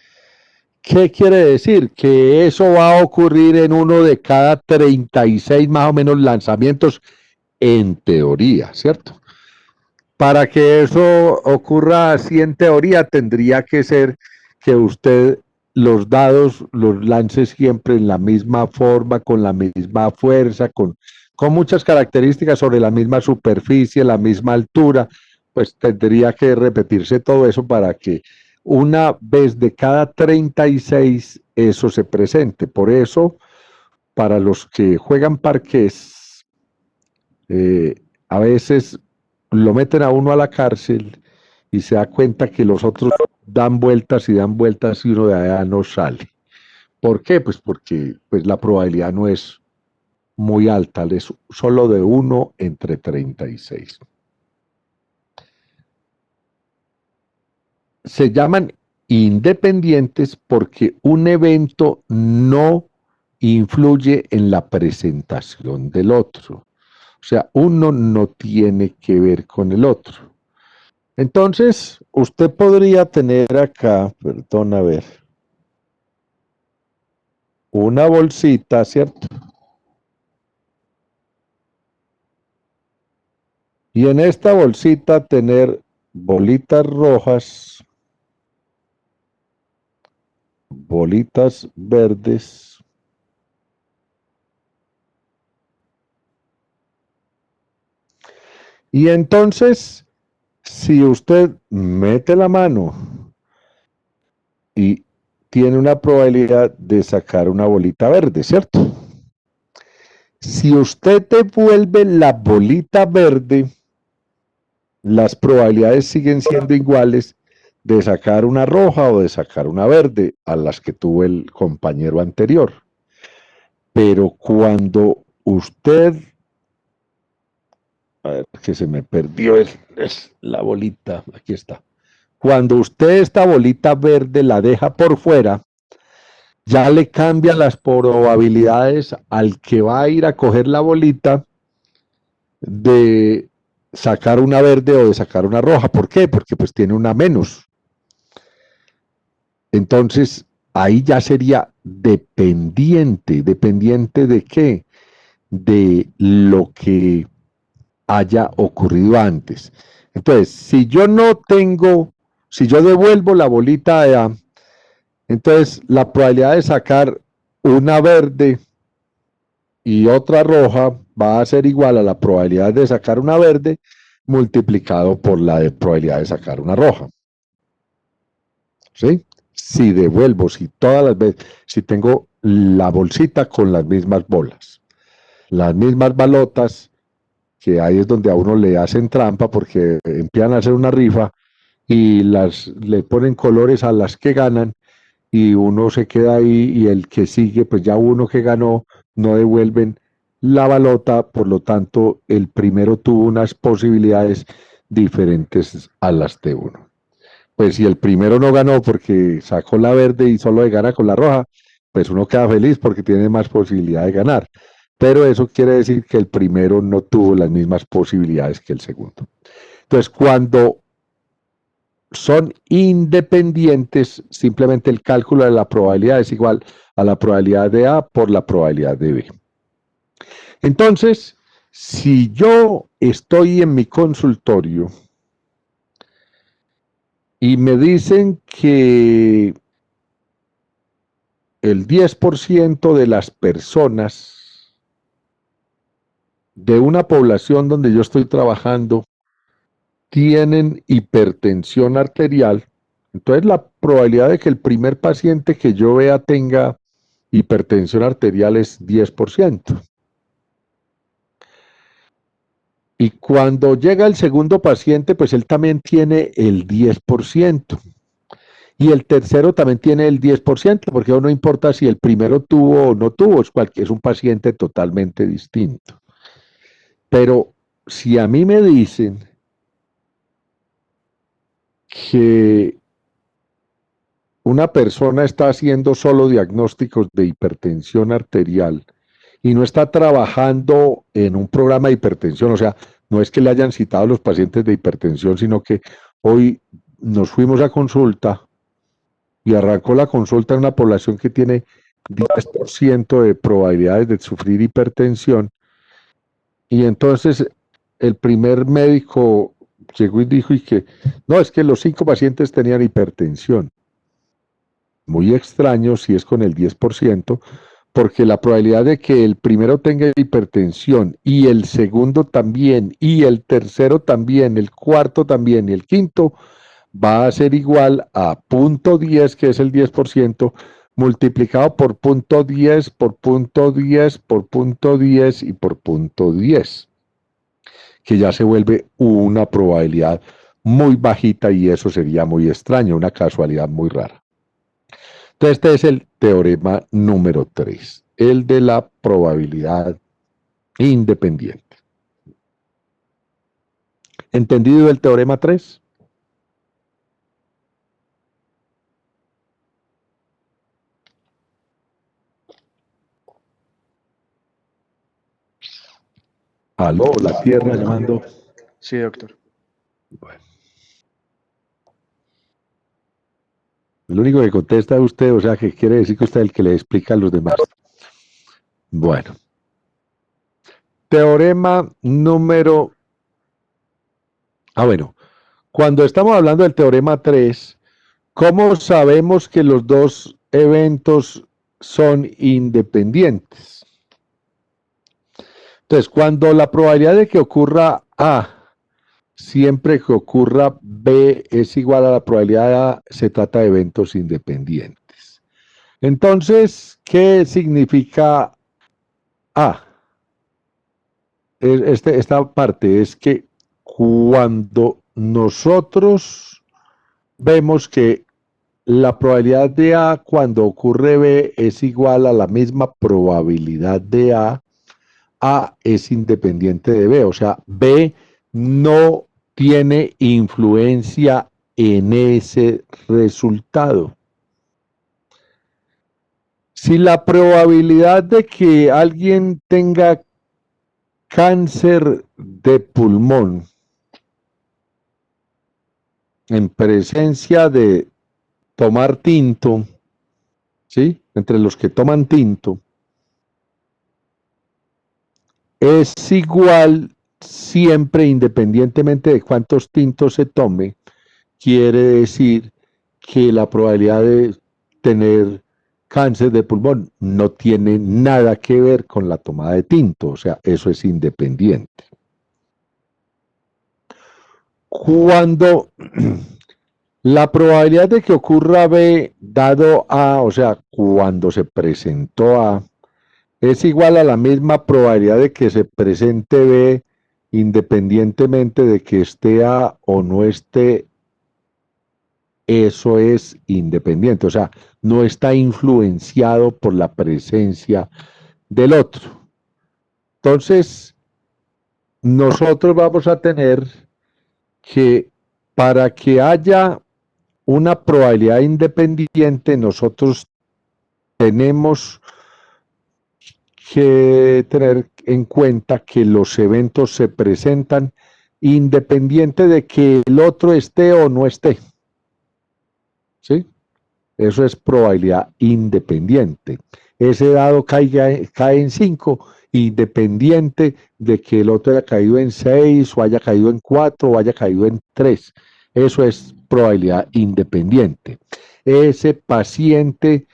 ¿Qué quiere decir? Que eso va a ocurrir en uno de cada 36 más o menos lanzamientos en teoría, ¿cierto? Para que eso ocurra así en teoría, tendría que ser que usted los dados los lance siempre en la misma forma, con la misma fuerza, con muchas características sobre la misma superficie, la misma altura, pues tendría que repetirse todo eso para que una vez de cada 36 eso se presente. Por eso, para los que juegan parqués, eh, a veces lo meten a uno a la cárcel y se da cuenta que los otros dan vueltas y dan vueltas y uno de allá no sale. ¿Por qué? Pues porque pues, la probabilidad no es muy alta, es solo de 1 entre 36. Se llaman independientes porque un evento no influye en la presentación del otro. O sea, uno no tiene que ver con el otro. Entonces, usted podría tener acá, perdón, a ver, una bolsita, ¿cierto? Y en esta bolsita tener bolitas rojas, bolitas verdes y entonces, si usted mete la mano y tiene una probabilidad de sacar una bolita verde, ¿cierto? Si usted devuelve la bolita verde, las probabilidades siguen siendo iguales de sacar una roja o de sacar una verde a las que tuvo el compañero anterior. Pero cuando usted, a ver, que se me perdió es la bolita, aquí está. Cuando usted esta bolita verde la deja por fuera, ya le cambia las probabilidades al que va a ir a coger la bolita de sacar una verde o de sacar una roja. ¿Por qué? Porque pues tiene una menos. Entonces, ahí ya sería dependiente. ¿Dependiente de qué? De lo que haya ocurrido antes. Entonces, si yo no tengo, si yo devuelvo la bolita allá, entonces la probabilidad de sacar una verde y otra roja va a ser igual a la probabilidad de sacar una verde multiplicado por la de probabilidad de sacar una roja. ¿Sí? Si devuelvo, si todas las veces, si tengo la bolsita con las mismas bolas, las mismas balotas, que ahí es donde a uno le hacen trampa porque empiezan a hacer una rifa y le ponen colores a las que ganan y uno se queda ahí y el que sigue, pues ya uno que ganó, no devuelven la balota, por lo tanto el primero tuvo unas posibilidades diferentes a las de uno. pues si el primero no ganó porque sacó la verde y solo gana con la roja, pues uno queda feliz porque tiene más posibilidad de ganar. Pero eso quiere decir que el primero no tuvo las mismas posibilidades que el segundo. Entonces, cuando son independientes, simplemente el cálculo de la probabilidad es igual a la probabilidad de A por la probabilidad de B. Entonces, si yo estoy en mi consultorio y me dicen que el 10% de las personas de una población donde yo estoy trabajando tienen hipertensión arterial, entonces la probabilidad de que el primer paciente que yo vea tenga hipertensión arterial es 10%. Y cuando llega el segundo paciente, pues él también tiene el 10%. Y el tercero también tiene el 10%, porque no importa si el primero tuvo o no tuvo, es un paciente totalmente distinto. Pero si a mí me dicen que una persona está haciendo solo diagnósticos de hipertensión arterial y no está trabajando en un programa de hipertensión, o sea, no es que le hayan citado a los pacientes de hipertensión, sino que hoy nos fuimos a consulta y arrancó la consulta en una población que tiene 10% de probabilidades de sufrir hipertensión, y entonces el primer médico llegó y dijo y que no, es que los 5 pacientes tenían hipertensión. Muy extraño si es con el 10%, porque la probabilidad de que el primero tenga hipertensión y el segundo también, y el tercero también, el cuarto también y el quinto va a ser igual a 0.10, que es el 10%, multiplicado por 0.10, por 0.10, por 0.10 y por 0.10, que ya se vuelve una probabilidad muy bajita y eso sería muy extraño, una casualidad muy rara. Entonces, este es el teorema número 3, el de la probabilidad independiente. ¿Entendido el teorema 3? Aló, la Tierra llamando. Sí, doctor. Bueno. Lo único que contesta es usted, o sea, que quiere decir que usted es el que le explica a los demás. Bueno. Teorema número... bueno. Cuando estamos hablando del teorema 3, ¿cómo sabemos que los dos eventos son independientes? Entonces, cuando la probabilidad de que ocurra A siempre que ocurra B es igual a la probabilidad de A, se trata de eventos independientes. Entonces, ¿qué significa A? Esta parte es que cuando nosotros vemos que la probabilidad de A cuando ocurre B es igual a la misma probabilidad de A es independiente de B, o sea, B no tiene influencia en ese resultado. Si la probabilidad de que alguien tenga cáncer de pulmón en presencia de tomar tinto, ¿sí? Entre los que toman tinto, es igual siempre, independientemente de cuántos tintos se tome, quiere decir que la probabilidad de tener cáncer de pulmón no tiene nada que ver con la tomada de tinto, o sea, eso es independiente. Cuando la probabilidad de que ocurra B dado A, o sea, cuando se presentó A, es igual a la misma probabilidad de que se presente B independientemente de que esté A o no esté, eso es independiente, o sea, no está influenciado por la presencia del otro. Entonces, nosotros vamos a tener que para que haya una probabilidad independiente, nosotros tenemos que tener en cuenta que los eventos se presentan independiente de que el otro esté o no esté. ¿Sí? Eso es probabilidad independiente. Ese dado cae en 5, independiente de que el otro haya caído en 6, o haya caído en 4, o haya caído en 3. Eso es probabilidad independiente. Ese paciente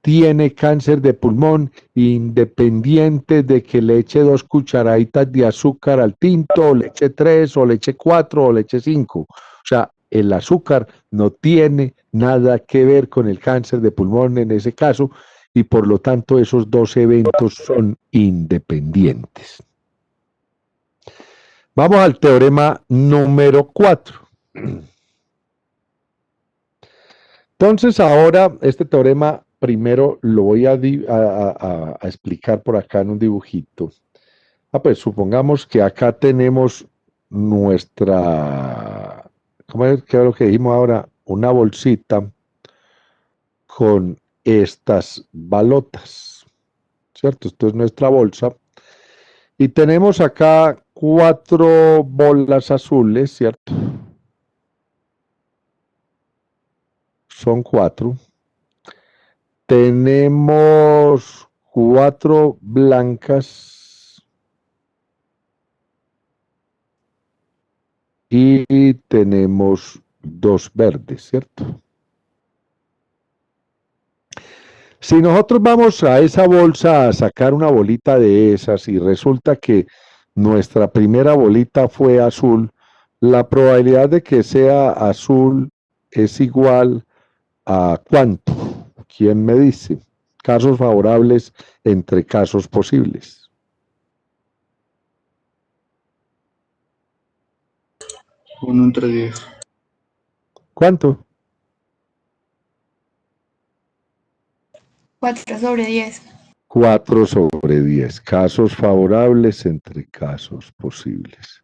tiene cáncer de pulmón independiente de que le eche 2 cucharaditas de azúcar al tinto, o le eche 3, o le eche 4, o le eche 5. O sea, el azúcar no tiene nada que ver con el cáncer de pulmón en ese caso, y por lo tanto esos dos eventos son independientes. Vamos al teorema número 4. Entonces ahora este teorema primero lo voy a explicar por acá en un dibujito. Pues supongamos que acá tenemos nuestra, ¿cómo es que es lo que dijimos ahora? Una bolsita con estas balotas, ¿cierto? Esto es nuestra bolsa. Y tenemos acá 4 bolas azules, ¿cierto? Son 4. Tenemos 4 blancas y tenemos 2 verdes, ¿cierto? Si nosotros vamos a esa bolsa a sacar una bolita de esas y resulta que nuestra primera bolita fue azul, la probabilidad de que sea azul es igual a ¿cuánto? ¿Quién me dice? Casos favorables entre casos posibles. 1 entre 10. ¿Cuánto? 4 sobre 10. 4 sobre 10. Casos favorables entre casos posibles.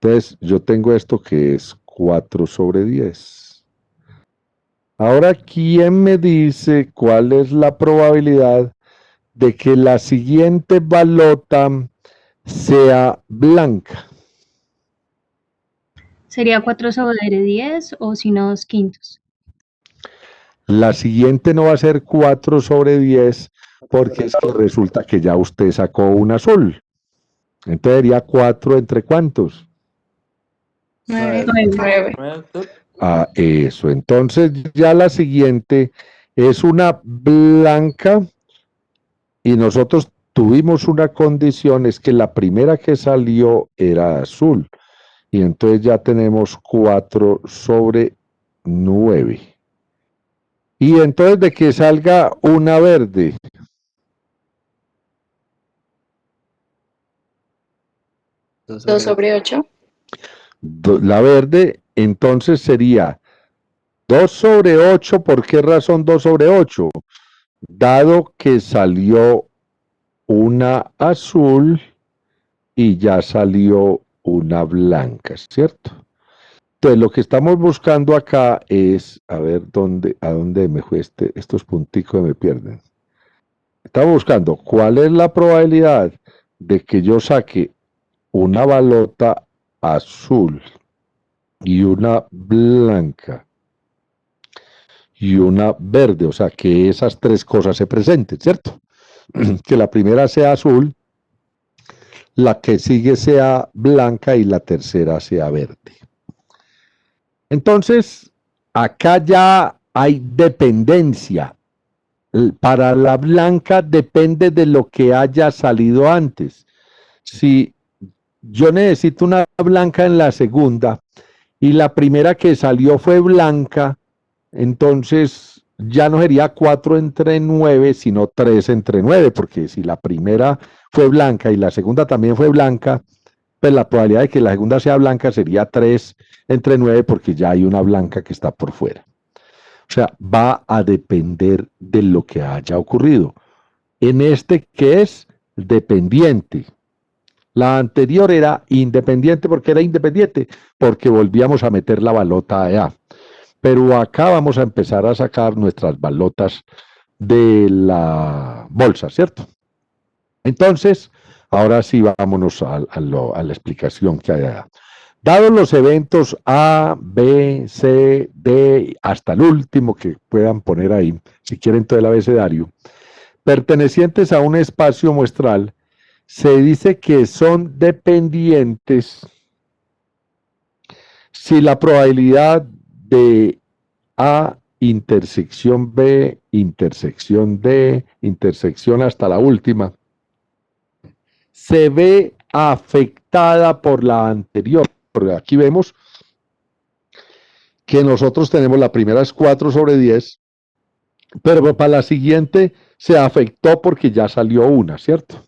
Entonces, yo tengo esto que es 4 sobre 10. Ahora, ¿quién me dice cuál es la probabilidad de que la siguiente balota sea blanca? ¿Sería 4 sobre 10 o si no 2/5? La siguiente no va a ser 4 sobre 10 porque es que resulta que ya usted sacó un azul. Entonces sería 4 entre ¿cuántos? 9. 9. Eso. Entonces ya la siguiente es una blanca y nosotros tuvimos una condición, es que la primera que salió era azul. Y entonces ya tenemos 4 sobre 9. Y entonces de que salga una verde. 2 sobre 8. La verde entonces sería 2 sobre 8. ¿Por qué razón 2 sobre 8? Dado que salió una azul y ya salió una blanca, ¿cierto? Entonces lo que estamos buscando acá es, a ver a dónde me fue estos punticos me pierden. Estamos buscando cuál es la probabilidad de que yo saque una balota azul y una blanca y una verde, o sea, que esas 3 cosas se presenten, ¿cierto? Que la primera sea azul, la que sigue sea blanca y la tercera sea verde. Entonces, acá ya hay dependencia. Para la blanca depende de lo que haya salido antes. Si yo necesito una blanca en la segunda y la primera que salió fue blanca, entonces ya no sería 4 entre 9, sino 3 entre 9, porque si la primera fue blanca y la segunda también fue blanca, pues la probabilidad de que la segunda sea blanca sería 3 entre 9, porque ya hay una blanca que está por fuera. O sea, va a depender de lo que haya ocurrido. En este que es dependiente. La anterior era independiente. ¿Por qué era independiente? Porque volvíamos a meter la balota allá. pero acá vamos a empezar a sacar nuestras balotas de la bolsa, ¿cierto? Entonces, ahora sí vámonos a la explicación que hay allá. Dados los eventos A, B, C, D, hasta el último que puedan poner ahí, si quieren todo el abecedario, pertenecientes a un espacio muestral, se dice que son dependientes si la probabilidad de A intersección B, intersección D, intersección hasta la última, se ve afectada por la anterior. Porque aquí vemos que nosotros tenemos la primera es 4/10, pero para la siguiente se afectó porque ya salió una, ¿cierto?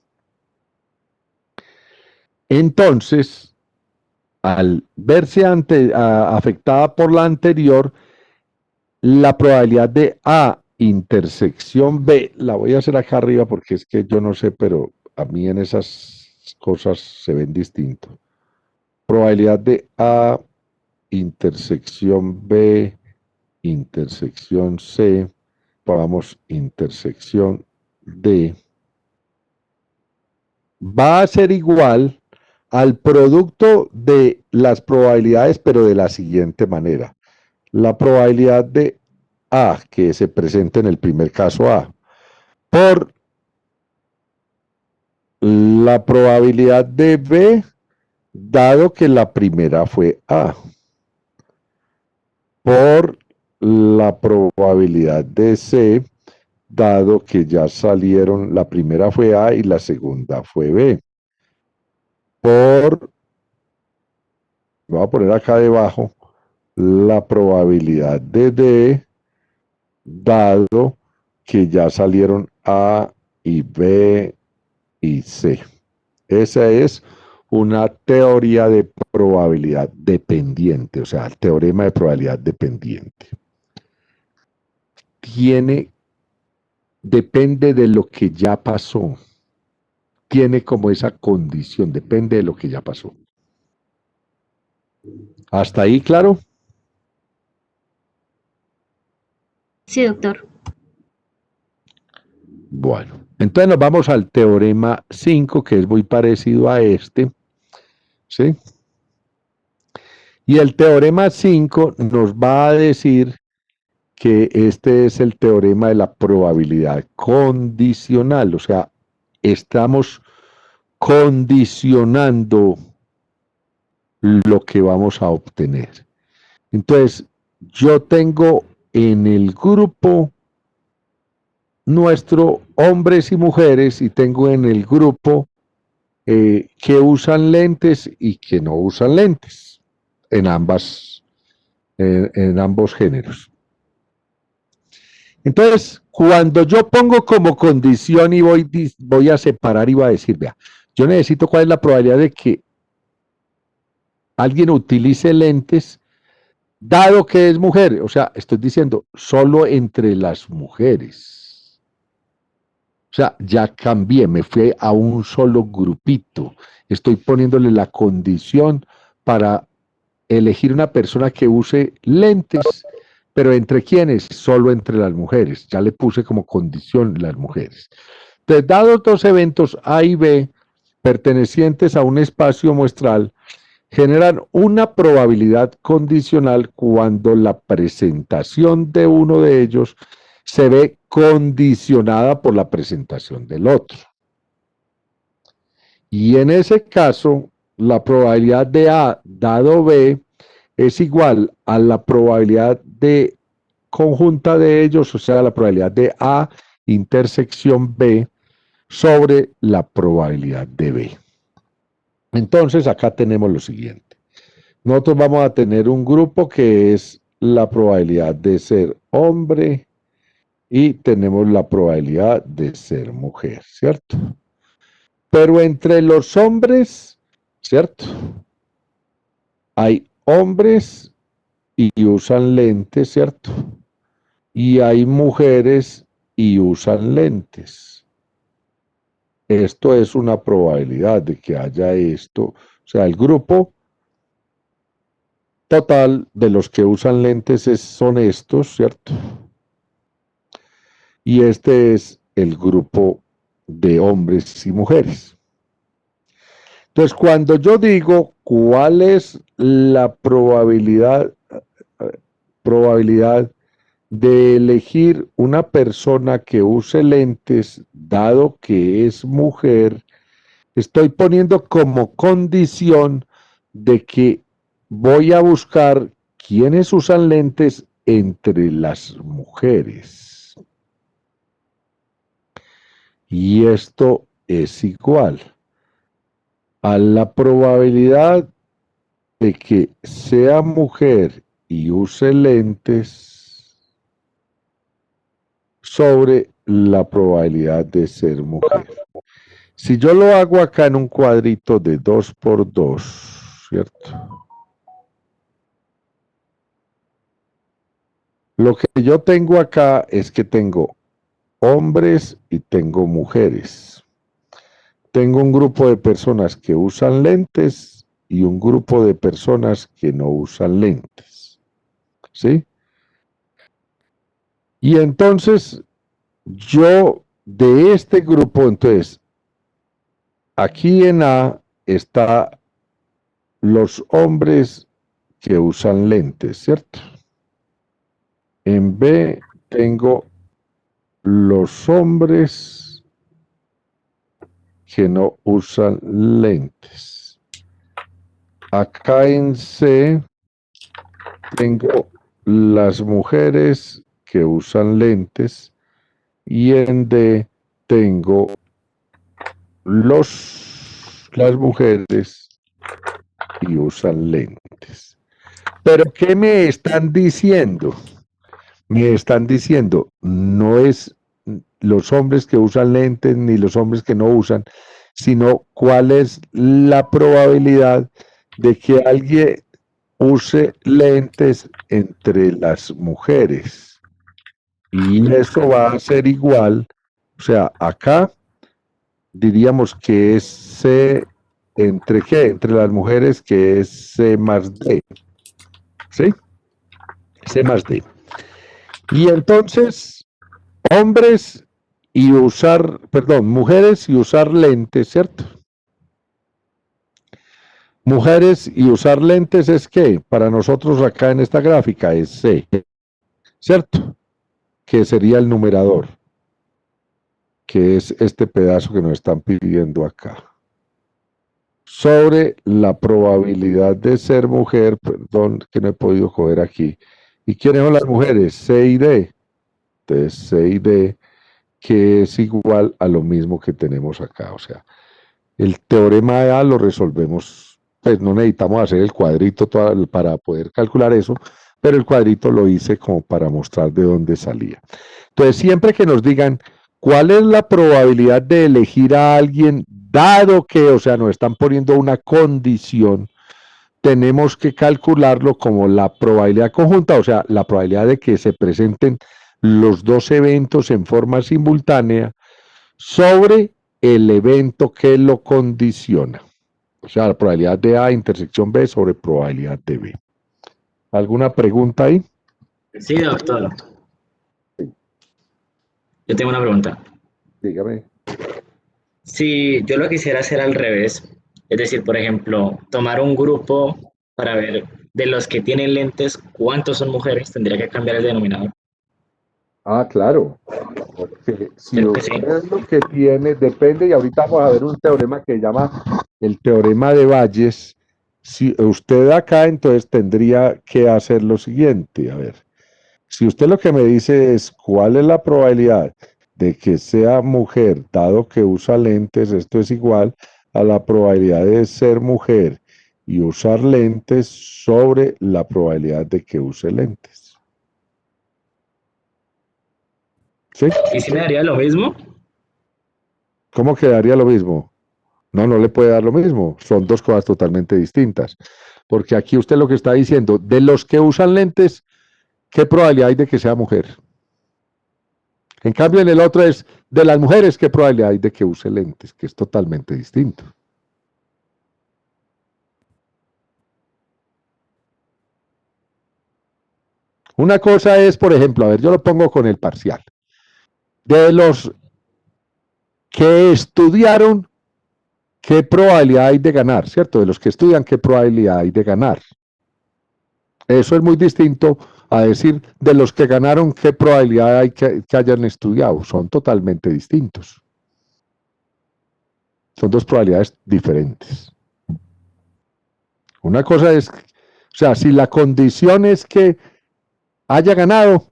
Entonces, al verse afectada por la anterior, la probabilidad de A intersección B, la voy a hacer acá arriba porque es que yo no sé, pero a mí en esas cosas se ven distinto. Probabilidad de A intersección B, intersección C, pongamos intersección D, va a ser igual al producto de las probabilidades, pero de la siguiente manera. La probabilidad de A, que se presenta en el primer caso A, por la probabilidad de B, dado que la primera fue A, por la probabilidad de C, dado que ya salieron, la primera fue A y la segunda fue B, por, voy a poner acá debajo, la probabilidad de D, dado que ya salieron A y B y C. Esa es una teoría de probabilidad dependiente, o sea, el teorema de probabilidad dependiente. Depende de lo que ya pasó. Tiene como esa condición, depende de lo que ya pasó. ¿Hasta ahí, claro? Sí, doctor. Bueno, entonces nos vamos al teorema 5, que es muy parecido a este, ¿sí? Y el teorema 5 nos va a decir que este es el teorema de la probabilidad condicional, o sea, estamos condicionando lo que vamos a obtener. Entonces, yo tengo en el grupo nuestro hombres y mujeres y tengo en el grupo que usan lentes y que no usan lentes en ambos géneros. Entonces, cuando yo pongo como condición y voy a separar y voy a decir, vea, yo necesito cuál es la probabilidad de que alguien utilice lentes dado que es mujer. O sea, estoy diciendo solo entre las mujeres. O sea, ya cambié, me fui a un solo grupito. Estoy poniéndole la condición para elegir una persona que use lentes, pero ¿entre quiénes? Solo entre las mujeres. Ya le puse como condición las mujeres. Entonces, dados dos eventos A y B, pertenecientes a un espacio muestral, generan una probabilidad condicional cuando la presentación de uno de ellos se ve condicionada por la presentación del otro. Y en ese caso, la probabilidad de A dado B es igual a la probabilidad de conjunta de ellos, o sea, la probabilidad de A intersección B sobre la probabilidad de B. Entonces, acá tenemos lo siguiente. Nosotros vamos a tener un grupo que es la probabilidad de ser hombre y tenemos la probabilidad de ser mujer, ¿cierto? Pero entre los hombres, ¿cierto? Hay hombres y usan lentes, ¿cierto? Y hay mujeres y usan lentes. Esto es una probabilidad de que haya esto. O sea, el grupo total de los que usan lentes son estos, ¿cierto? Y este es el grupo de hombres y mujeres. Entonces, cuando yo digo cuál es la probabilidad de elegir una persona que use lentes, dado que es mujer, estoy poniendo como condición de que voy a buscar quiénes usan lentes entre las mujeres. Y esto es igual a la probabilidad de que sea mujer y use lentes sobre la probabilidad de ser mujer. Si yo lo hago acá en un cuadrito de 2 por 2, ¿cierto? Lo que yo tengo acá es que tengo hombres y tengo mujeres. Tengo un grupo de personas que usan lentes y un grupo de personas que no usan lentes. ¿Sí? Y entonces, yo de este grupo, entonces, aquí en A está los hombres que usan lentes, ¿cierto? En B tengo los hombres que no usan lentes. Acá en C tengo las mujeres que usan lentes y en D tengo las mujeres y usan lentes. Pero ¿qué me están diciendo? Me están diciendo, no es los hombres que usan lentes ni los hombres que no usan, sino cuál es la probabilidad de que alguien use lentes entre las mujeres. Y eso va a ser igual, o sea, acá diríamos que es C entre qué, entre las mujeres, que es C más D. ¿Sí? C más D. Y entonces, hombres y mujeres y usar lentes, ¿cierto? Mujeres y usar lentes es que para nosotros acá en esta gráfica es C, ¿cierto? Que sería el numerador, que es este pedazo que nos están pidiendo acá. Sobre la probabilidad de ser mujer, perdón que no he podido coger aquí. ¿Y quiénes son las mujeres? C y D. Entonces C y D, que es igual a lo mismo que tenemos acá. O sea, el teorema de A lo resolvemos, pues no necesitamos hacer el cuadrito para poder calcular eso, pero el cuadrito lo hice como para mostrar de dónde salía. Entonces, siempre que nos digan cuál es la probabilidad de elegir a alguien, dado que, o sea, nos están poniendo una condición, tenemos que calcularlo como la probabilidad conjunta, o sea, la probabilidad de que se presenten los dos eventos en forma simultánea sobre el evento que lo condiciona. O sea, la probabilidad de A intersección B sobre probabilidad de B. ¿Alguna pregunta ahí? Sí, doctor. Yo tengo una pregunta. Dígame. Si yo lo quisiera hacer al revés, es decir, por ejemplo, tomar un grupo para ver de los que tienen lentes cuántos son mujeres, tendría que cambiar el denominador. Ah, claro. Porque si Creo que usted sí. es lo que tiene, depende, y ahorita vamos a ver un teorema que se llama el teorema de Bayes. Si usted acá entonces tendría que hacer lo siguiente, a ver, si usted lo que me dice es cuál es la probabilidad de que sea mujer, dado que usa lentes, esto es igual a la probabilidad de ser mujer y usar lentes sobre la probabilidad de que use lentes. ¿Sí? ¿Y si me daría lo mismo? ¿Cómo quedaría lo mismo? No, no le puede dar lo mismo. Son dos cosas totalmente distintas. Porque aquí usted lo que está diciendo, de los que usan lentes, ¿qué probabilidad hay de que sea mujer? En cambio, en el otro es de las mujeres, ¿qué probabilidad hay de que use lentes? Que es totalmente distinto. Una cosa es, por ejemplo, a ver, yo lo pongo con el parcial. De los que estudiaron, ¿qué probabilidad hay de ganar? ¿Cierto? De los que estudian, ¿qué probabilidad hay de ganar? Eso es muy distinto a decir de los que ganaron, ¿qué probabilidad hay que hayan estudiado? Son totalmente distintos. Son dos probabilidades diferentes. Una cosa es, o sea, si la condición es que haya ganado,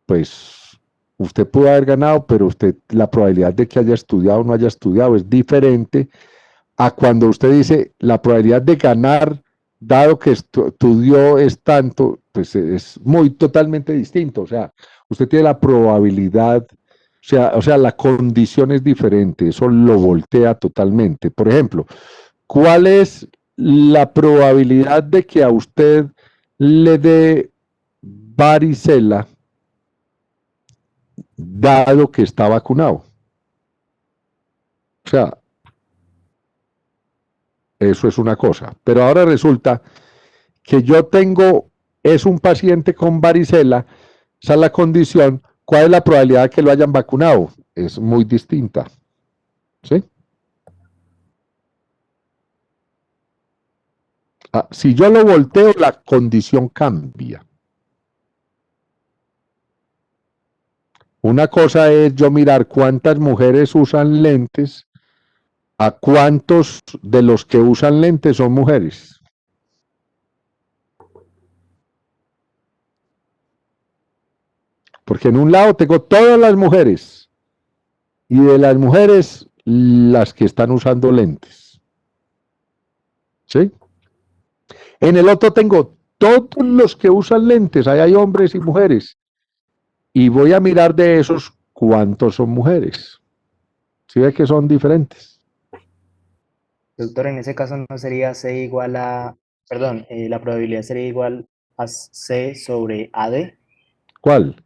pues usted pudo haber ganado, pero usted, la probabilidad de que haya estudiado o no haya estudiado es diferente a cuando usted dice la probabilidad de ganar, dado que estudió es tanto, pues es muy totalmente distinto. O sea, usted tiene la probabilidad, o sea, la condición es diferente, eso lo voltea totalmente. Por ejemplo, ¿cuál es la probabilidad de que a usted le dé varicela dado que está vacunado? O sea, eso es una cosa. Pero ahora resulta que yo tengo, es un paciente con varicela, esa es la condición, ¿cuál es la probabilidad de que lo hayan vacunado? Es muy distinta. ¿Sí? Si yo lo volteo, la condición cambia. Una cosa es yo mirar cuántas mujeres usan lentes, a cuántos de los que usan lentes son mujeres. Porque en un lado tengo todas las mujeres, y de las mujeres, las que están usando lentes. ¿Sí? En el otro tengo todos los que usan lentes, ahí hay hombres y mujeres. Y voy a mirar de esos cuántos son mujeres. ¿Sí ve que son diferentes? Doctor, en ese caso no sería C igual a, perdón, la probabilidad sería igual a C sobre AD, ¿Cuál?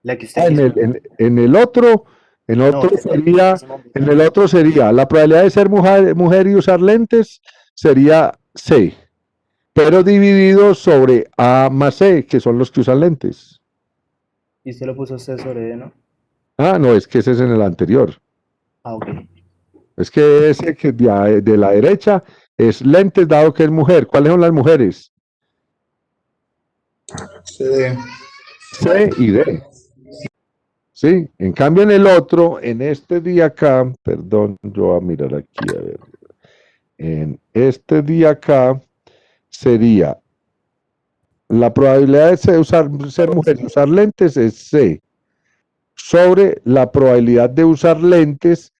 la que usted En hizo. en el otro, en otro sería, en el otro sería, la probabilidad de ser mujer y usar lentes sería C, pero dividido sobre A más C, que son los que usan lentes. Y usted lo puso C sobre D, ¿no? Ah, no, es que ese es en el anterior. Ah, ok. Es que ese que de la derecha es lentes dado que es mujer. ¿Cuáles son las mujeres? CD. C y D. Sí, en cambio en el otro, en este día acá, perdón, yo voy a mirar aquí, a ver. En este día acá sería la probabilidad de ser mujer y usar lentes es C, sobre la probabilidad de usar lentes,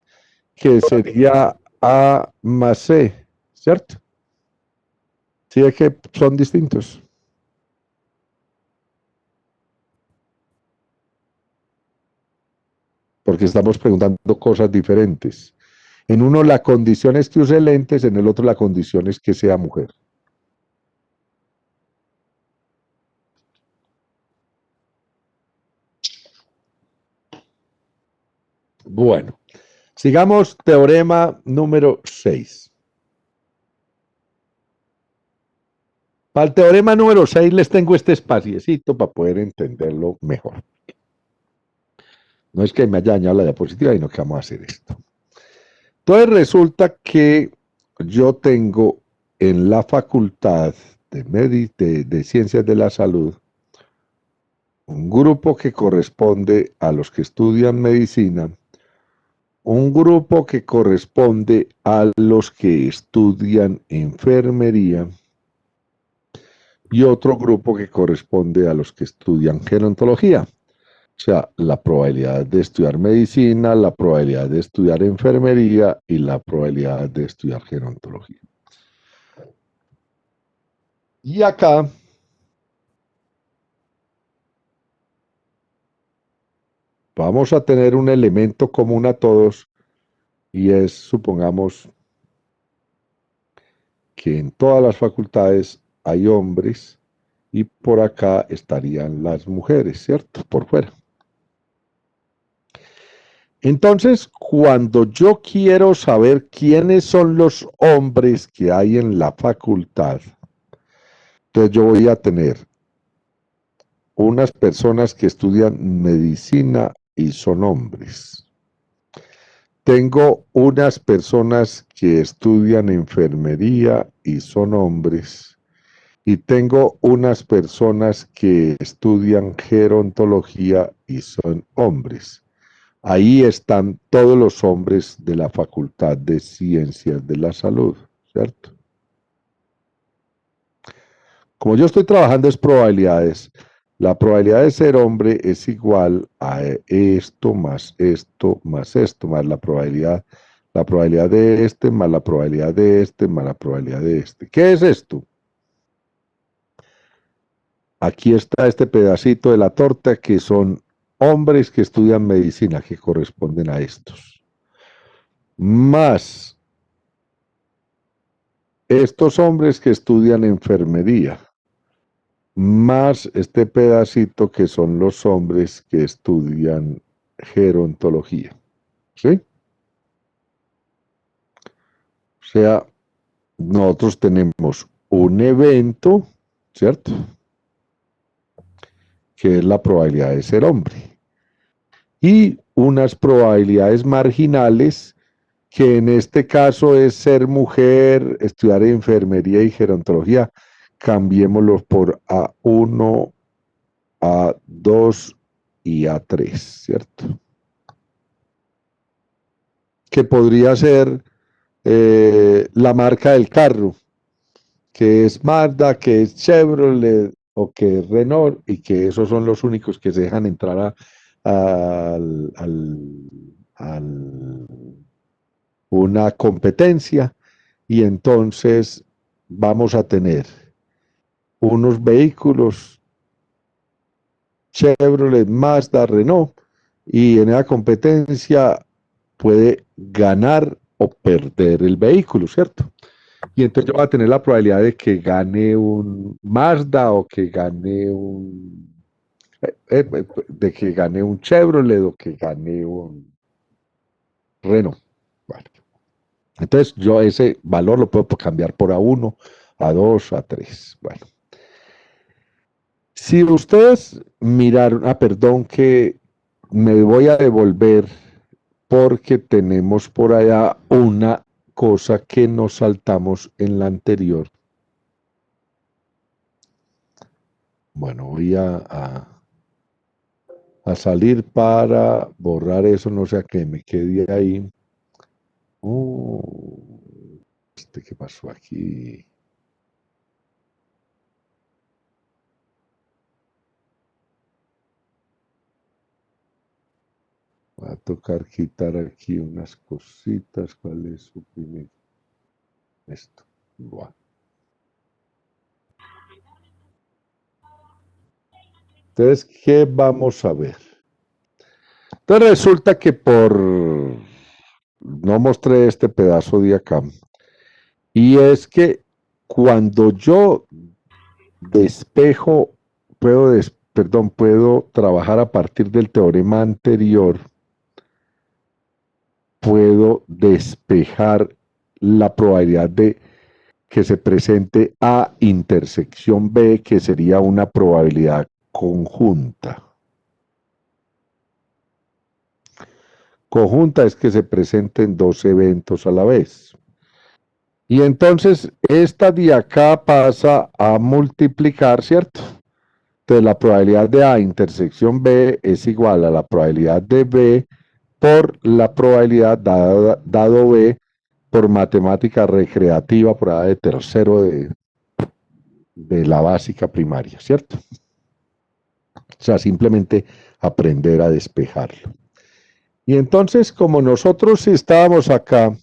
que sería A más C, ¿cierto? Sí, es que son distintos. Porque estamos preguntando cosas diferentes. En uno la condición es que use lentes, en el otro la condición es que sea mujer. Bueno, sigamos teorema número 6. Para el teorema número 6 les tengo este espaciecito para poder entenderlo mejor. No es que me haya dañado la diapositiva, sino que vamos a hacer esto. Entonces resulta que yo tengo en la Facultad de Ciencias de la Salud un grupo que corresponde a los que estudian medicina, un grupo que corresponde a los que estudian enfermería y otro grupo que corresponde a los que estudian gerontología. O sea, la probabilidad de estudiar medicina, la probabilidad de estudiar enfermería y la probabilidad de estudiar gerontología. Y acá vamos a tener un elemento común a todos y es, supongamos, que en todas las facultades hay hombres y por acá estarían las mujeres, ¿cierto? Por fuera. Entonces, cuando yo quiero saber quiénes son los hombres que hay en la facultad, entonces yo voy a tener unas personas que estudian medicina y son hombres. Tengo unas personas que estudian enfermería y son hombres. Y tengo unas personas que estudian gerontología y son hombres. Ahí están todos los hombres de la Facultad de Ciencias de la Salud, ¿cierto? Como yo estoy trabajando es probabilidades, la probabilidad de ser hombre es igual a esto más esto más esto, más la probabilidad de este más la probabilidad de este más la probabilidad de este. ¿Qué es esto? Aquí está este pedacito de la torta que son hombres que estudian medicina, que corresponden a estos. Más estos hombres que estudian enfermería. Más este pedacito que son los hombres que estudian gerontología. ¿Sí? O sea, nosotros tenemos un evento, ¿cierto? Que es la probabilidad de ser hombre. Y unas probabilidades marginales, que en este caso es ser mujer, estudiar enfermería y gerontología. Cambiémoslo por A1, A2 y A3, ¿cierto? Que podría ser la marca del carro, que es Mazda, que es Chevrolet o que es Renault, y que esos son los únicos que se dejan entrar a una competencia, y entonces vamos a tener unos vehículos Chevrolet, Mazda, Renault, y en esa competencia puede ganar o perder el vehículo, ¿cierto? Y entonces yo voy a tener la probabilidad de que gane un Mazda o que gane de que gane un Chevrolet o que gane un Renault. Bueno, entonces yo ese valor lo puedo cambiar por A1, A2, A3. Bueno. Si ustedes miraron, perdón, que me voy a devolver porque tenemos por allá una cosa que nos saltamos en la anterior. Bueno, voy a salir para borrar eso, no sé a qué me quede ahí. ¿Qué pasó aquí? Va a tocar quitar aquí unas cositas. ¿Cuál es su primer? Esto. Bueno. Entonces, ¿qué vamos a ver? Entonces resulta que no mostré este pedazo de acá, y es que cuando yo despejo, puedo trabajar a partir del teorema anterior, puedo despejar la probabilidad de que se presente A intersección B, que sería una probabilidad conjunta. Conjunta es que se presenten dos eventos a la vez. Y entonces esta de acá pasa a multiplicar, ¿cierto? Entonces la probabilidad de A intersección B es igual a la probabilidad de B por la probabilidad dado B por matemática recreativa, por A de tercero de la básica primaria, ¿cierto? O sea, simplemente aprender a despejarlo. Y entonces, como nosotros estábamos acá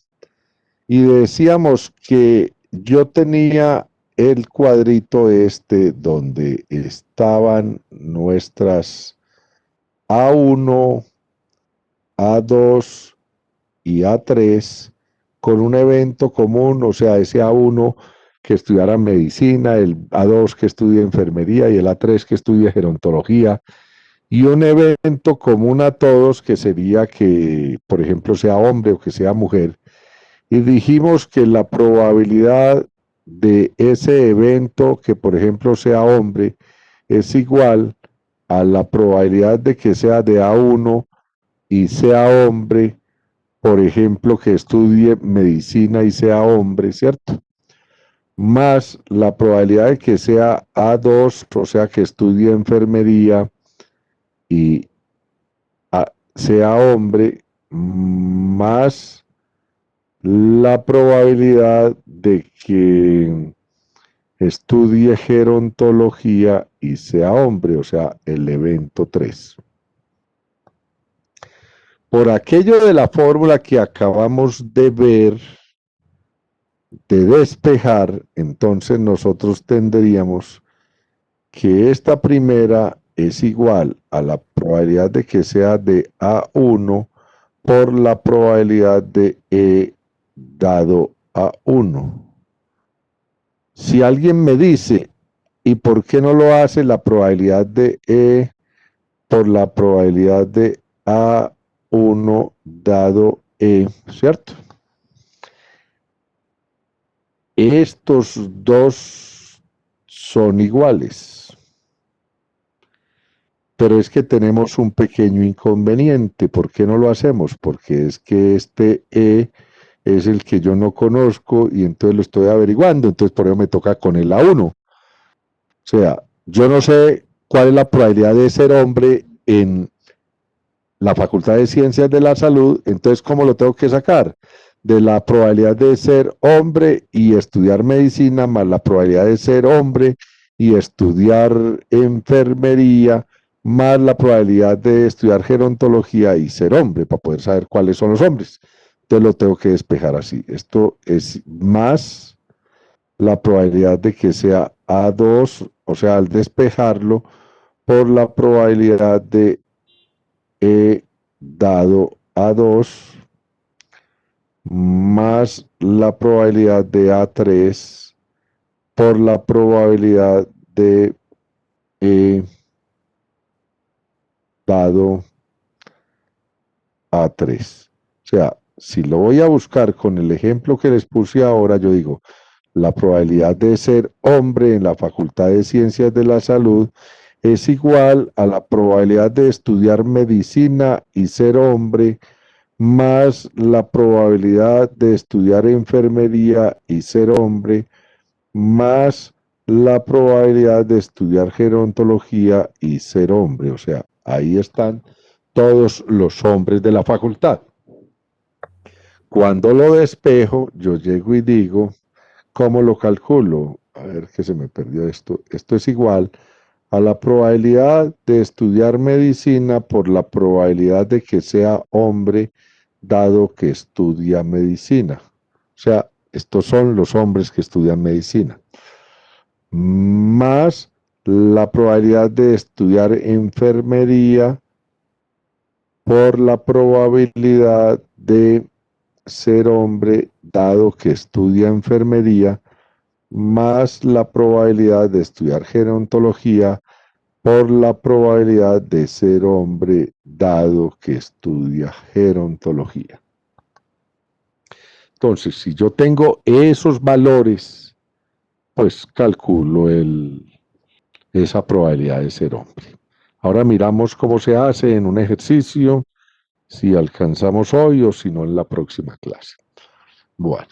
y decíamos que yo tenía el cuadrito este donde estaban nuestras A1, A2 y A3 con un evento común, o sea, ese A1 que estudiara medicina, el A2 que estudia enfermería y el A3 que estudia gerontología, y un evento común a todos que sería que, por ejemplo, sea hombre o que sea mujer. Y dijimos que la probabilidad de ese evento, que por ejemplo sea hombre, es igual a la probabilidad de que sea de A1 y sea hombre, por ejemplo, que estudie medicina y sea hombre, ¿cierto? Más la probabilidad de que sea A2, o sea, que estudie enfermería y sea hombre, más la probabilidad de que estudie gerontología y sea hombre, o sea, el evento 3. Por aquello de la fórmula que acabamos de ver, de despejar, entonces nosotros tendríamos que esta primera es igual a la probabilidad de que sea de A1 por la probabilidad de E dado A1. Si alguien me dice, ¿y por qué no lo hace la probabilidad de E por la probabilidad de A1 dado E, ¿cierto? Estos dos son iguales. Pero es que tenemos un pequeño inconveniente. ¿Por qué no lo hacemos? Porque es que este E es el que yo no conozco y entonces lo estoy averiguando. Entonces por eso me toca con el A1. O sea, yo no sé cuál es la probabilidad de ser hombre en la Facultad de Ciencias de la Salud. Entonces, ¿cómo lo tengo que sacar? De la probabilidad de ser hombre y estudiar medicina más la probabilidad de ser hombre y estudiar enfermería más la probabilidad de estudiar gerontología y ser hombre, para poder saber cuáles son los hombres. Entonces lo tengo que despejar así. Esto es más la probabilidad de que sea A2, o sea, al despejarlo, por la probabilidad de E dado A2, más la probabilidad de A3, por la probabilidad de E dado A3. O sea, si lo voy a buscar con el ejemplo que les puse ahora, yo digo, la probabilidad de ser hombre en la Facultad de Ciencias de la Salud es igual a la probabilidad de estudiar medicina y ser hombre más la probabilidad de estudiar enfermería y ser hombre más la probabilidad de estudiar gerontología y ser hombre. O sea, ahí están todos los hombres de la facultad. Cuando lo despejo, yo llego y digo, ¿cómo lo calculo? A ver que se me perdió esto. Esto es igual a la probabilidad de estudiar medicina por la probabilidad de que sea hombre dado que estudia medicina. O sea, estos son los hombres que estudian medicina. Más la probabilidad de estudiar enfermería por la probabilidad de ser hombre dado que estudia enfermería, más la probabilidad de estudiar gerontología por la probabilidad de ser hombre dado que estudia gerontología. Entonces, si yo tengo esos valores, pues calculo esa probabilidad de ser hombre. Ahora miramos cómo se hace en un ejercicio, si alcanzamos hoy o si no en la próxima clase. Bueno.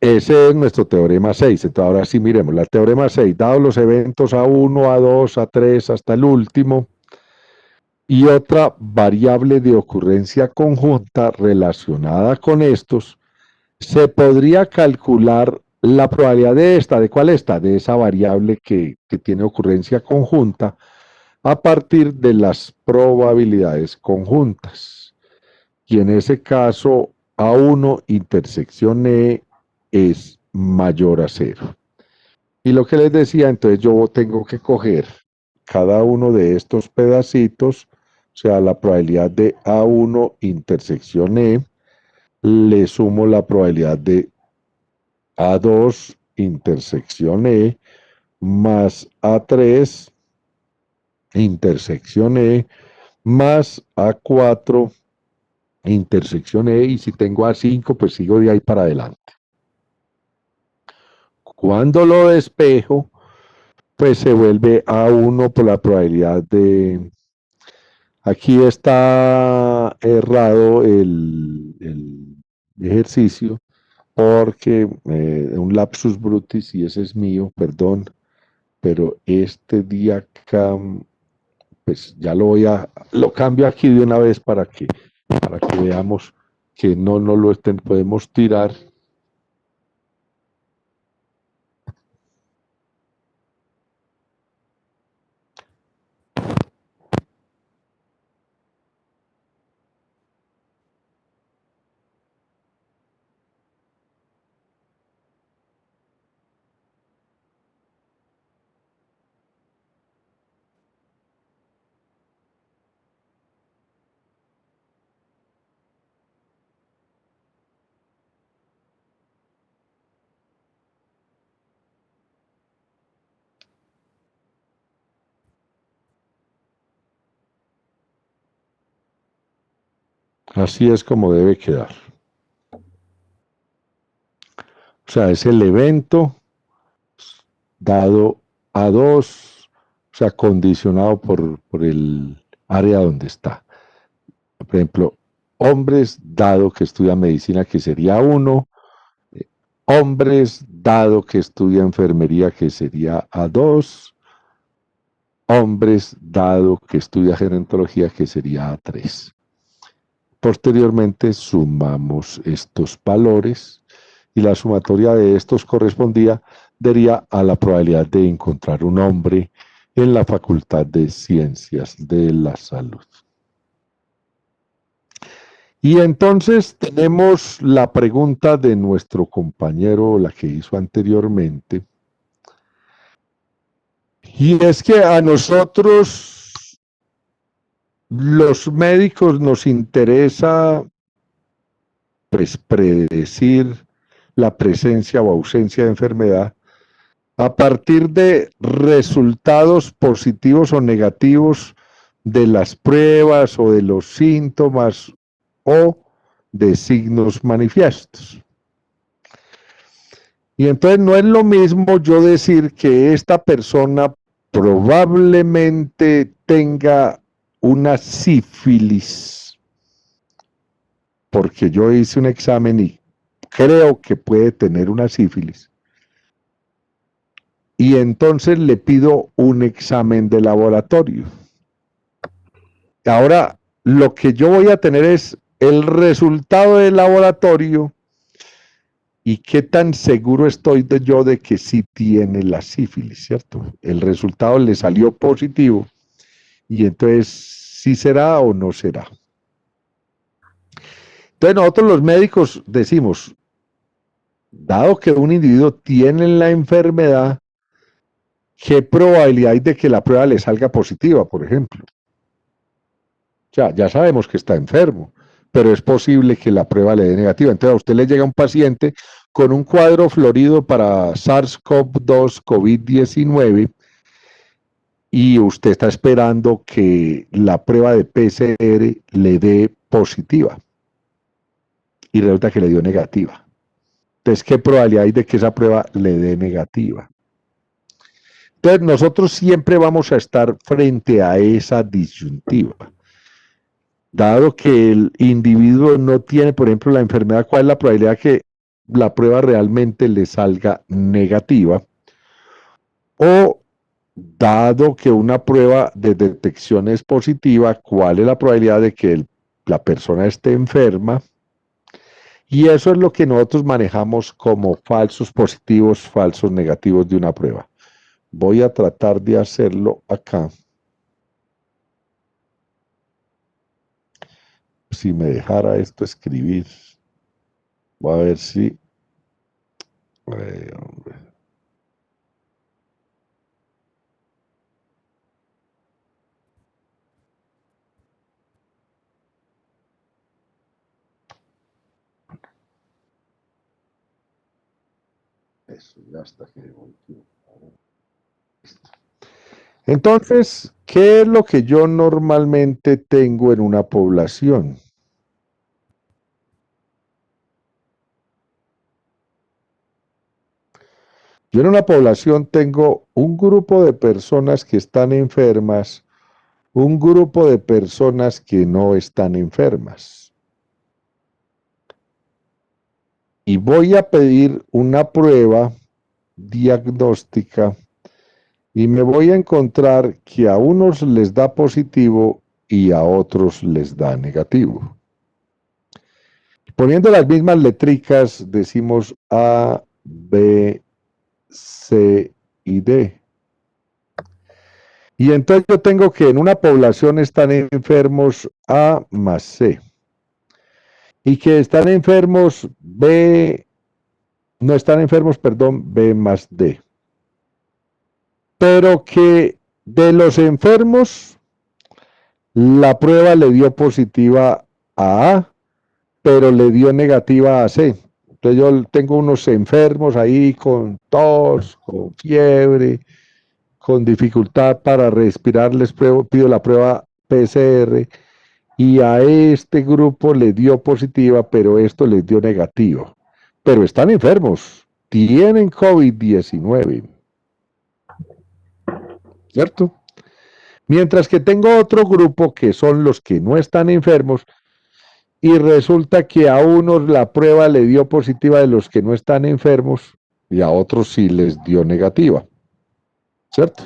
Ese es nuestro teorema 6. Entonces, ahora sí miremos. La teorema 6, dados los eventos A1, A2, A3 hasta el último, y otra variable de ocurrencia conjunta relacionada con estos, se podría calcular la probabilidad de esta. ¿De cuál esta? De esa variable que tiene ocurrencia conjunta a partir de las probabilidades conjuntas. Y en ese caso, A1 intersección E es mayor a 0. Y lo que les decía, entonces yo tengo que coger cada uno de estos pedacitos, o sea, la probabilidad de A1 intersección E, le sumo la probabilidad de A2 intersección E, más A3 intersección E, más A4 intersección E, y si tengo A5, pues sigo de ahí para adelante. Cuando lo despejo, pues se vuelve A1 por la probabilidad de... Aquí está errado el ejercicio porque un lapsus brutis, y ese es mío, perdón, pero este día acá, pues ya lo cambio aquí de una vez para que veamos que no lo podemos tirar. Así es como debe quedar. O sea, es el evento dado a 2, o sea, condicionado por el área donde está. Por ejemplo, hombres dado que estudia medicina, que sería 1, hombres dado que estudia enfermería, que sería A2, hombres dado que estudia gerontología, que sería A3. Posteriormente sumamos estos valores y la sumatoria de estos correspondería a la probabilidad de encontrar un hombre en la Facultad de Ciencias de la Salud. Y entonces tenemos la pregunta de nuestro compañero, la que hizo anteriormente, y es que a nosotros, los médicos, nos interesa pues predecir la presencia o ausencia de enfermedad a partir de resultados positivos o negativos de las pruebas o de los síntomas o de signos manifiestos. Y entonces no es lo mismo yo decir que esta persona probablemente tenga una sífilis, porque yo hice un examen y creo que puede tener una sífilis, y entonces le pido un examen de laboratorio. Ahora, lo que yo voy a tener es el resultado del laboratorio y qué tan seguro estoy yo de que sí tiene la sífilis, ¿cierto? El resultado le salió positivo y entonces sí será o no será. Entonces nosotros los médicos decimos, dado que un individuo tiene la enfermedad, ¿qué probabilidad hay de que la prueba le salga positiva, por ejemplo? O sea, ya sabemos que está enfermo, pero es posible que la prueba le dé negativa. Entonces a usted le llega un paciente con un cuadro florido para SARS-CoV-2, COVID-19, y usted está esperando que la prueba de PCR le dé positiva, y resulta que le dio negativa. Entonces, ¿qué probabilidad hay de que esa prueba le dé negativa? Entonces, nosotros siempre vamos a estar frente a esa disyuntiva. Dado que el individuo no tiene, por ejemplo, la enfermedad, ¿cuál es la probabilidad que la prueba realmente le salga negativa? O, dado que una prueba de detección es positiva, ¿cuál es la probabilidad de que la persona esté enferma? Y eso es lo que nosotros manejamos como falsos positivos, falsos negativos de una prueba. Voy a tratar de hacerlo acá. Si me dejara esto escribir, voy a ver si... hombre. Eso, ya está. Entonces, ¿qué es lo que yo normalmente tengo en una población? Yo en una población tengo un grupo de personas que están enfermas, un grupo de personas que no están enfermas. Y voy a pedir una prueba diagnóstica y me voy a encontrar que a unos les da positivo y a otros les da negativo. Poniendo las mismas letricas decimos A, B, C y D. Y entonces yo tengo que en una población están enfermos A más C. Y que están enfermos B, no están enfermos, perdón, B más D. Pero que de los enfermos, la prueba le dio positiva a A, pero le dio negativa a C. Entonces yo tengo unos enfermos ahí con tos, con fiebre, con dificultad para respirar, les pido la prueba PCR y a este grupo le dio positiva, pero esto les dio negativo. Pero están enfermos, tienen COVID-19, ¿cierto? Mientras que tengo otro grupo que son los que no están enfermos y resulta que a unos la prueba le dio positiva de los que no están enfermos y a otros sí les dio negativa, ¿cierto?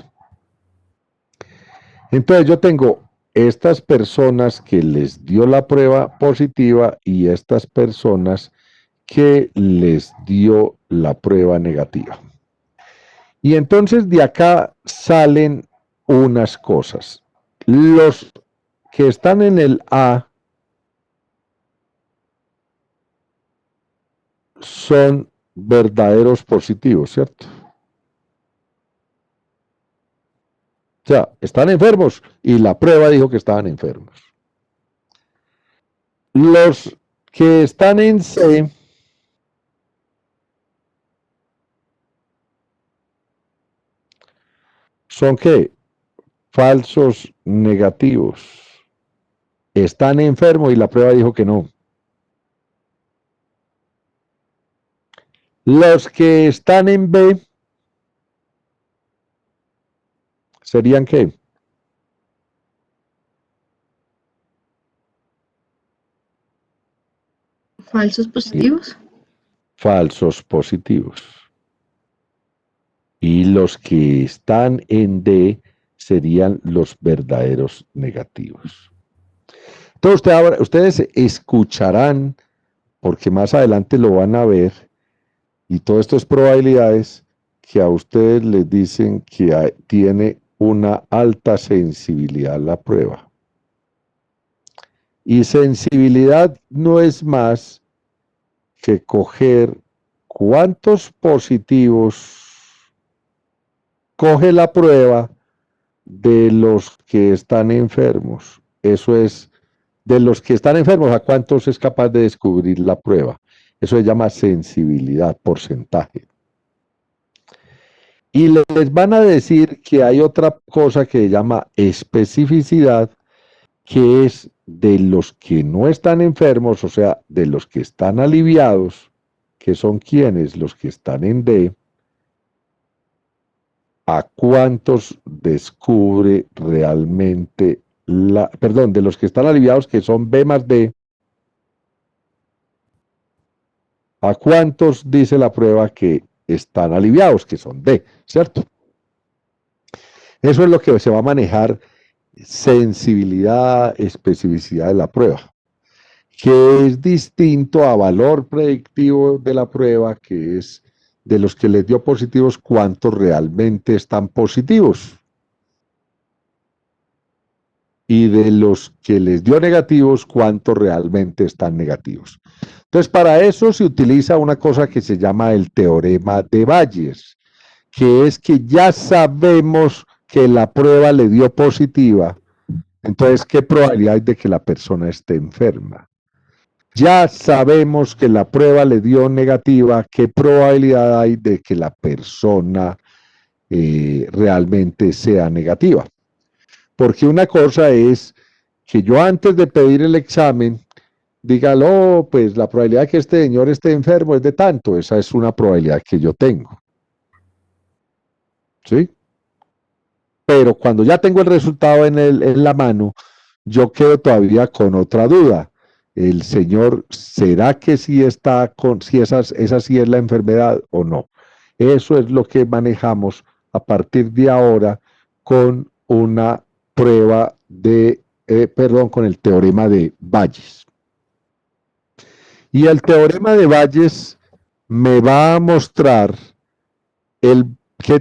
Entonces yo tengo estas personas que les dio la prueba positiva y estas personas que les dio la prueba negativa. Y entonces de acá salen unas cosas. Los que están en el A son verdaderos positivos, ¿cierto? O sea, están enfermos y la prueba dijo que estaban enfermos. Los que están en C son ¿qué? Falsos negativos. Están enfermos y la prueba dijo que no. Los que están en B serían ¿qué? Falsos positivos. Falsos positivos. Y los que están en D serían los verdaderos negativos. Entonces ustedes escucharán, porque más adelante lo van a ver, y todo esto es probabilidades, que a ustedes les dicen que tiene una alta sensibilidad la prueba. Y sensibilidad no es más que coger cuántos positivos coge la prueba de los que están enfermos. Eso es, de los que están enfermos, ¿a cuántos es capaz de descubrir la prueba? Eso se llama sensibilidad, porcentaje. Y les van a decir que hay otra cosa que se llama especificidad, que es de los que no están enfermos, o sea, de los que están aliviados, que son quienes, los que están en D, a cuántos descubre realmente de los que están aliviados, que son B más D, a cuántos dice la prueba que están aliviados, que son D, ¿cierto? Eso es lo que se va a manejar, sensibilidad, especificidad de la prueba, que es distinto a valor predictivo de la prueba, que es de los que les dio positivos, cuántos realmente están positivos. Y de los que les dio negativos, cuántos realmente están negativos. Entonces, para eso se utiliza una cosa que se llama el teorema de Bayes, que es que ya sabemos que la prueba le dio positiva, entonces, ¿qué probabilidad hay de que la persona esté enferma? Ya sabemos que la prueba le dio negativa, ¿qué probabilidad hay de que la persona realmente sea negativa? Porque una cosa es que yo antes de pedir el examen diga, oh, pues la probabilidad de que este señor esté enfermo es de tanto, esa es una probabilidad que yo tengo. ¿sí? Pero cuando ya tengo el resultado en la mano, yo quedo todavía con otra duda. El señor, ¿será que sí está con, si esa sí es la enfermedad o no? Eso es lo que manejamos a partir de ahora con una prueba de, con el teorema de Bayes. Y el teorema de Bayes me va a mostrar qué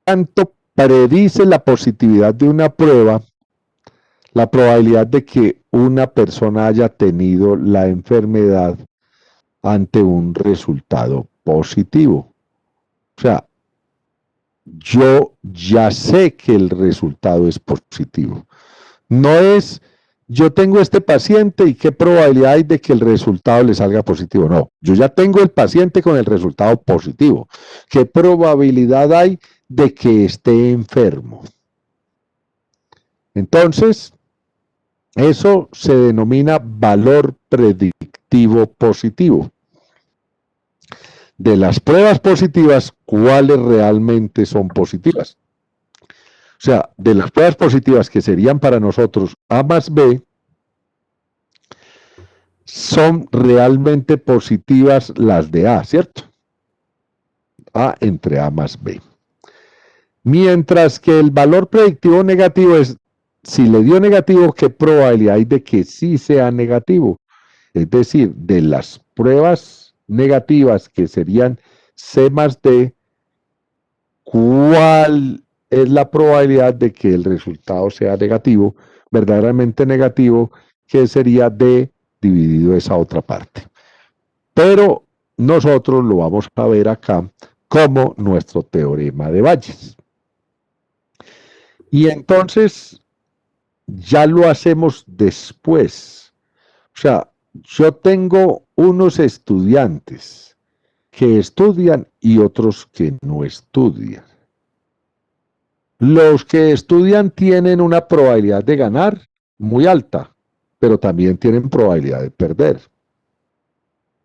tanto predice la positividad de una prueba, la probabilidad de que una persona haya tenido la enfermedad ante un resultado positivo. O sea, yo ya sé que el resultado es positivo. No es, yo tengo este paciente y qué probabilidad hay de que el resultado le salga positivo. No, yo ya tengo el paciente con el resultado positivo. ¿Qué probabilidad hay de que esté enfermo? Entonces, eso se denomina valor predictivo positivo. De las pruebas positivas, ¿cuáles realmente son positivas? O sea, de las pruebas positivas que serían para nosotros A más B, son realmente positivas las de A, ¿cierto? A entre A más B. Mientras que el valor predictivo negativo es, si le dio negativo, ¿qué probabilidad hay de que sí sea negativo? Es decir, de las pruebas negativas que serían C más D, ¿cuál es la probabilidad de que el resultado sea negativo, verdaderamente negativo, que sería D dividido esa otra parte? Pero nosotros lo vamos a ver acá como nuestro teorema de Bayes. Y entonces ya lo hacemos después. O sea, yo tengo unos estudiantes que estudian y otros que no estudian. Los que estudian tienen una probabilidad de ganar muy alta, pero también tienen probabilidad de perder.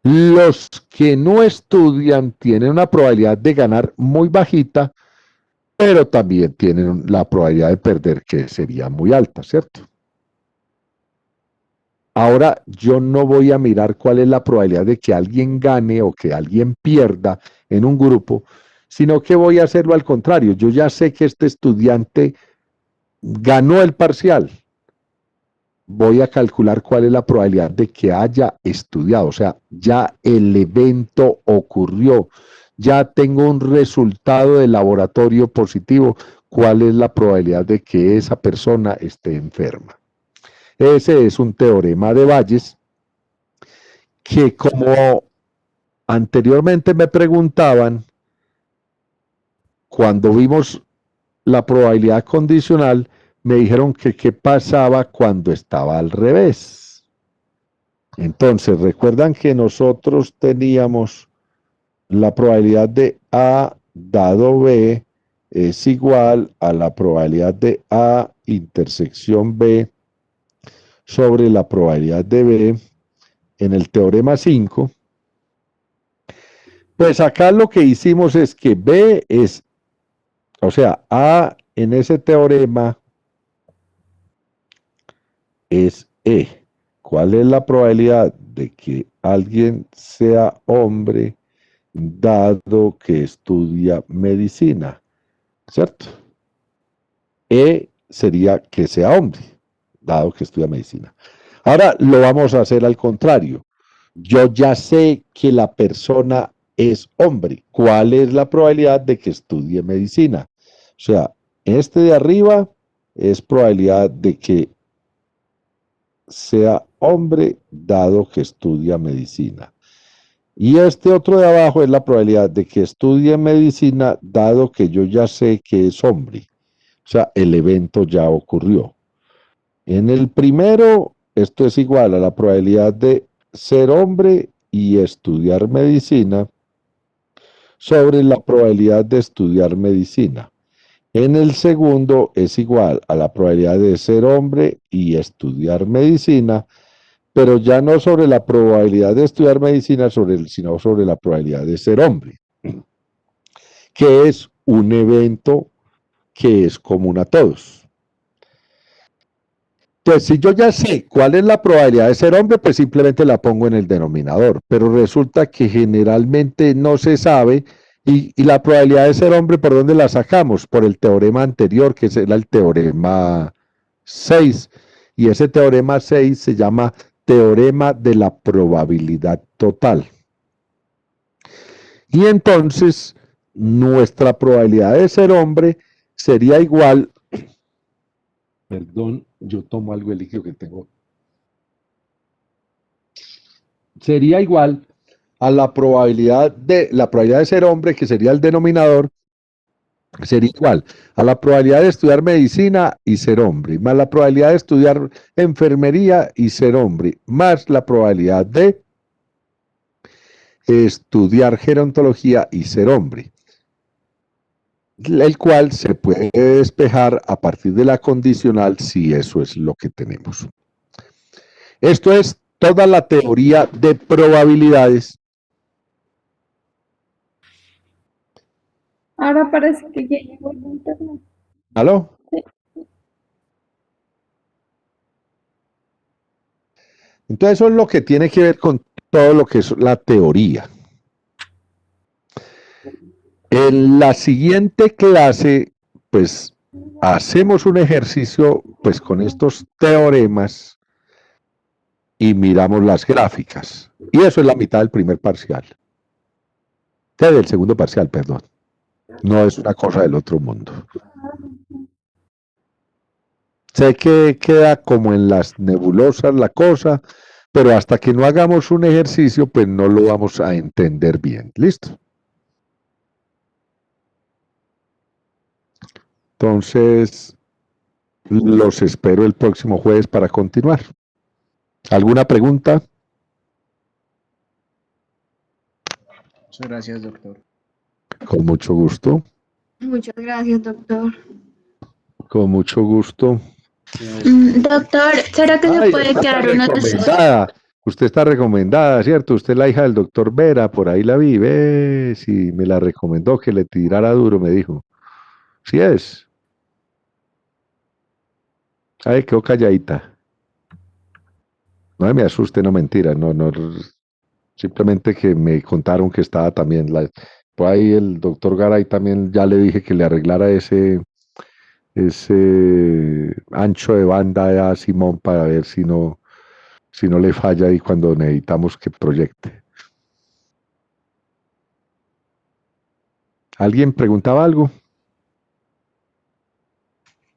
Los que no estudian tienen una probabilidad de ganar muy bajita, pero también tienen la probabilidad de perder, que sería muy alta, ¿cierto? Ahora yo no voy a mirar cuál es la probabilidad de que alguien gane o que alguien pierda en un grupo, sino que voy a hacerlo al contrario. Yo ya sé que este estudiante ganó el parcial. Voy a calcular cuál es la probabilidad de que haya estudiado. O sea, ya el evento ocurrió. Ya tengo un resultado de laboratorio positivo. ¿Cuál es la probabilidad de que esa persona esté enferma? Ese es un teorema de Bayes que, como anteriormente me preguntaban, cuando vimos la probabilidad condicional, me dijeron que qué pasaba cuando estaba al revés. Entonces, recuerdan que nosotros teníamos la probabilidad de A dado B es igual a la probabilidad de A intersección B sobre la probabilidad de B en el teorema 5. Pues acá lo que hicimos es que B es, o sea, A en ese teorema es E. ¿Cuál es la probabilidad de que alguien sea hombre dado que estudia medicina? ¿Cierto? E sería que sea hombre, dado que estudia medicina. Ahora lo vamos a hacer al contrario. Yo ya sé que la persona es hombre. ¿Cuál es la probabilidad de que estudie medicina? O sea, este de arriba es probabilidad de que sea hombre dado que estudia medicina. Y este otro de abajo es la probabilidad de que estudie medicina dado que yo ya sé que es hombre. O sea, el evento ya ocurrió. En el primero, esto es igual a la probabilidad de ser hombre y estudiar medicina sobre la probabilidad de estudiar medicina. En el segundo es igual a la probabilidad de ser hombre y estudiar medicina, pero ya no sobre la probabilidad de estudiar medicina, sino sobre la probabilidad de ser hombre, que es un evento que es común a todos. Entonces, si yo ya sé cuál es la probabilidad de ser hombre, pues simplemente la pongo en el denominador, pero resulta que generalmente no se sabe y la probabilidad de ser hombre, ¿por dónde la sacamos? Por el teorema anterior, que era el teorema 6, y ese teorema 6 se llama teorema de la probabilidad total. Y entonces, nuestra probabilidad de ser hombre sería igual. Perdón, yo tomo algo de líquido que tengo. Sería igual a la probabilidad de ser hombre, que sería el denominador, sería igual a la probabilidad de estudiar medicina y ser hombre, más la probabilidad de estudiar enfermería y ser hombre, más la probabilidad de estudiar gerontología y ser hombre, el cual se puede despejar a partir de la condicional si eso es lo que tenemos. Esto es toda la teoría de probabilidades. Ahora parece que ya llegó el internet. ¿Aló? Sí. Entonces eso es lo que tiene que ver con todo lo que es la teoría. En la siguiente clase, pues, hacemos un ejercicio, pues, con estos teoremas y miramos las gráficas. Y eso es la mitad del primer parcial. Del segundo parcial, perdón. No es una cosa del otro mundo. Sé que queda como en las nebulosas la cosa, pero hasta que no hagamos un ejercicio, pues no lo vamos a entender bien. ¿Listo? Entonces, los espero el próximo jueves para continuar. ¿Alguna pregunta? Muchas gracias, doctor. Con mucho gusto. Muchas gracias, doctor. Con mucho gusto. Doctor, ¿será que se Ay, puede usted está quedar unos... recomendada. Usted está recomendada, ¿cierto? Usted es la hija del doctor Vera, por ahí la vi. Ve, si me la recomendó que le tirara duro, me dijo. Sí es. Ay, quedó calladita. No me asuste, no mentira, no, simplemente que me contaron que estaba también, por ahí el doctor Garay también ya le dije que le arreglara ese ancho de banda a Simón para ver si no le falla ahí cuando necesitamos que proyecte. ¿Alguien preguntaba algo?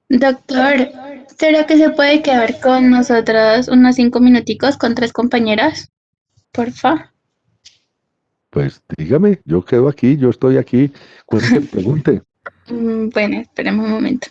Doctor, ¿será que se puede quedar con nosotras unos 5 minuticos con 3 compañeras? Porfa. Pues dígame, yo quedo aquí, yo estoy aquí. Cuente, pregunte. Bueno, esperemos un momento.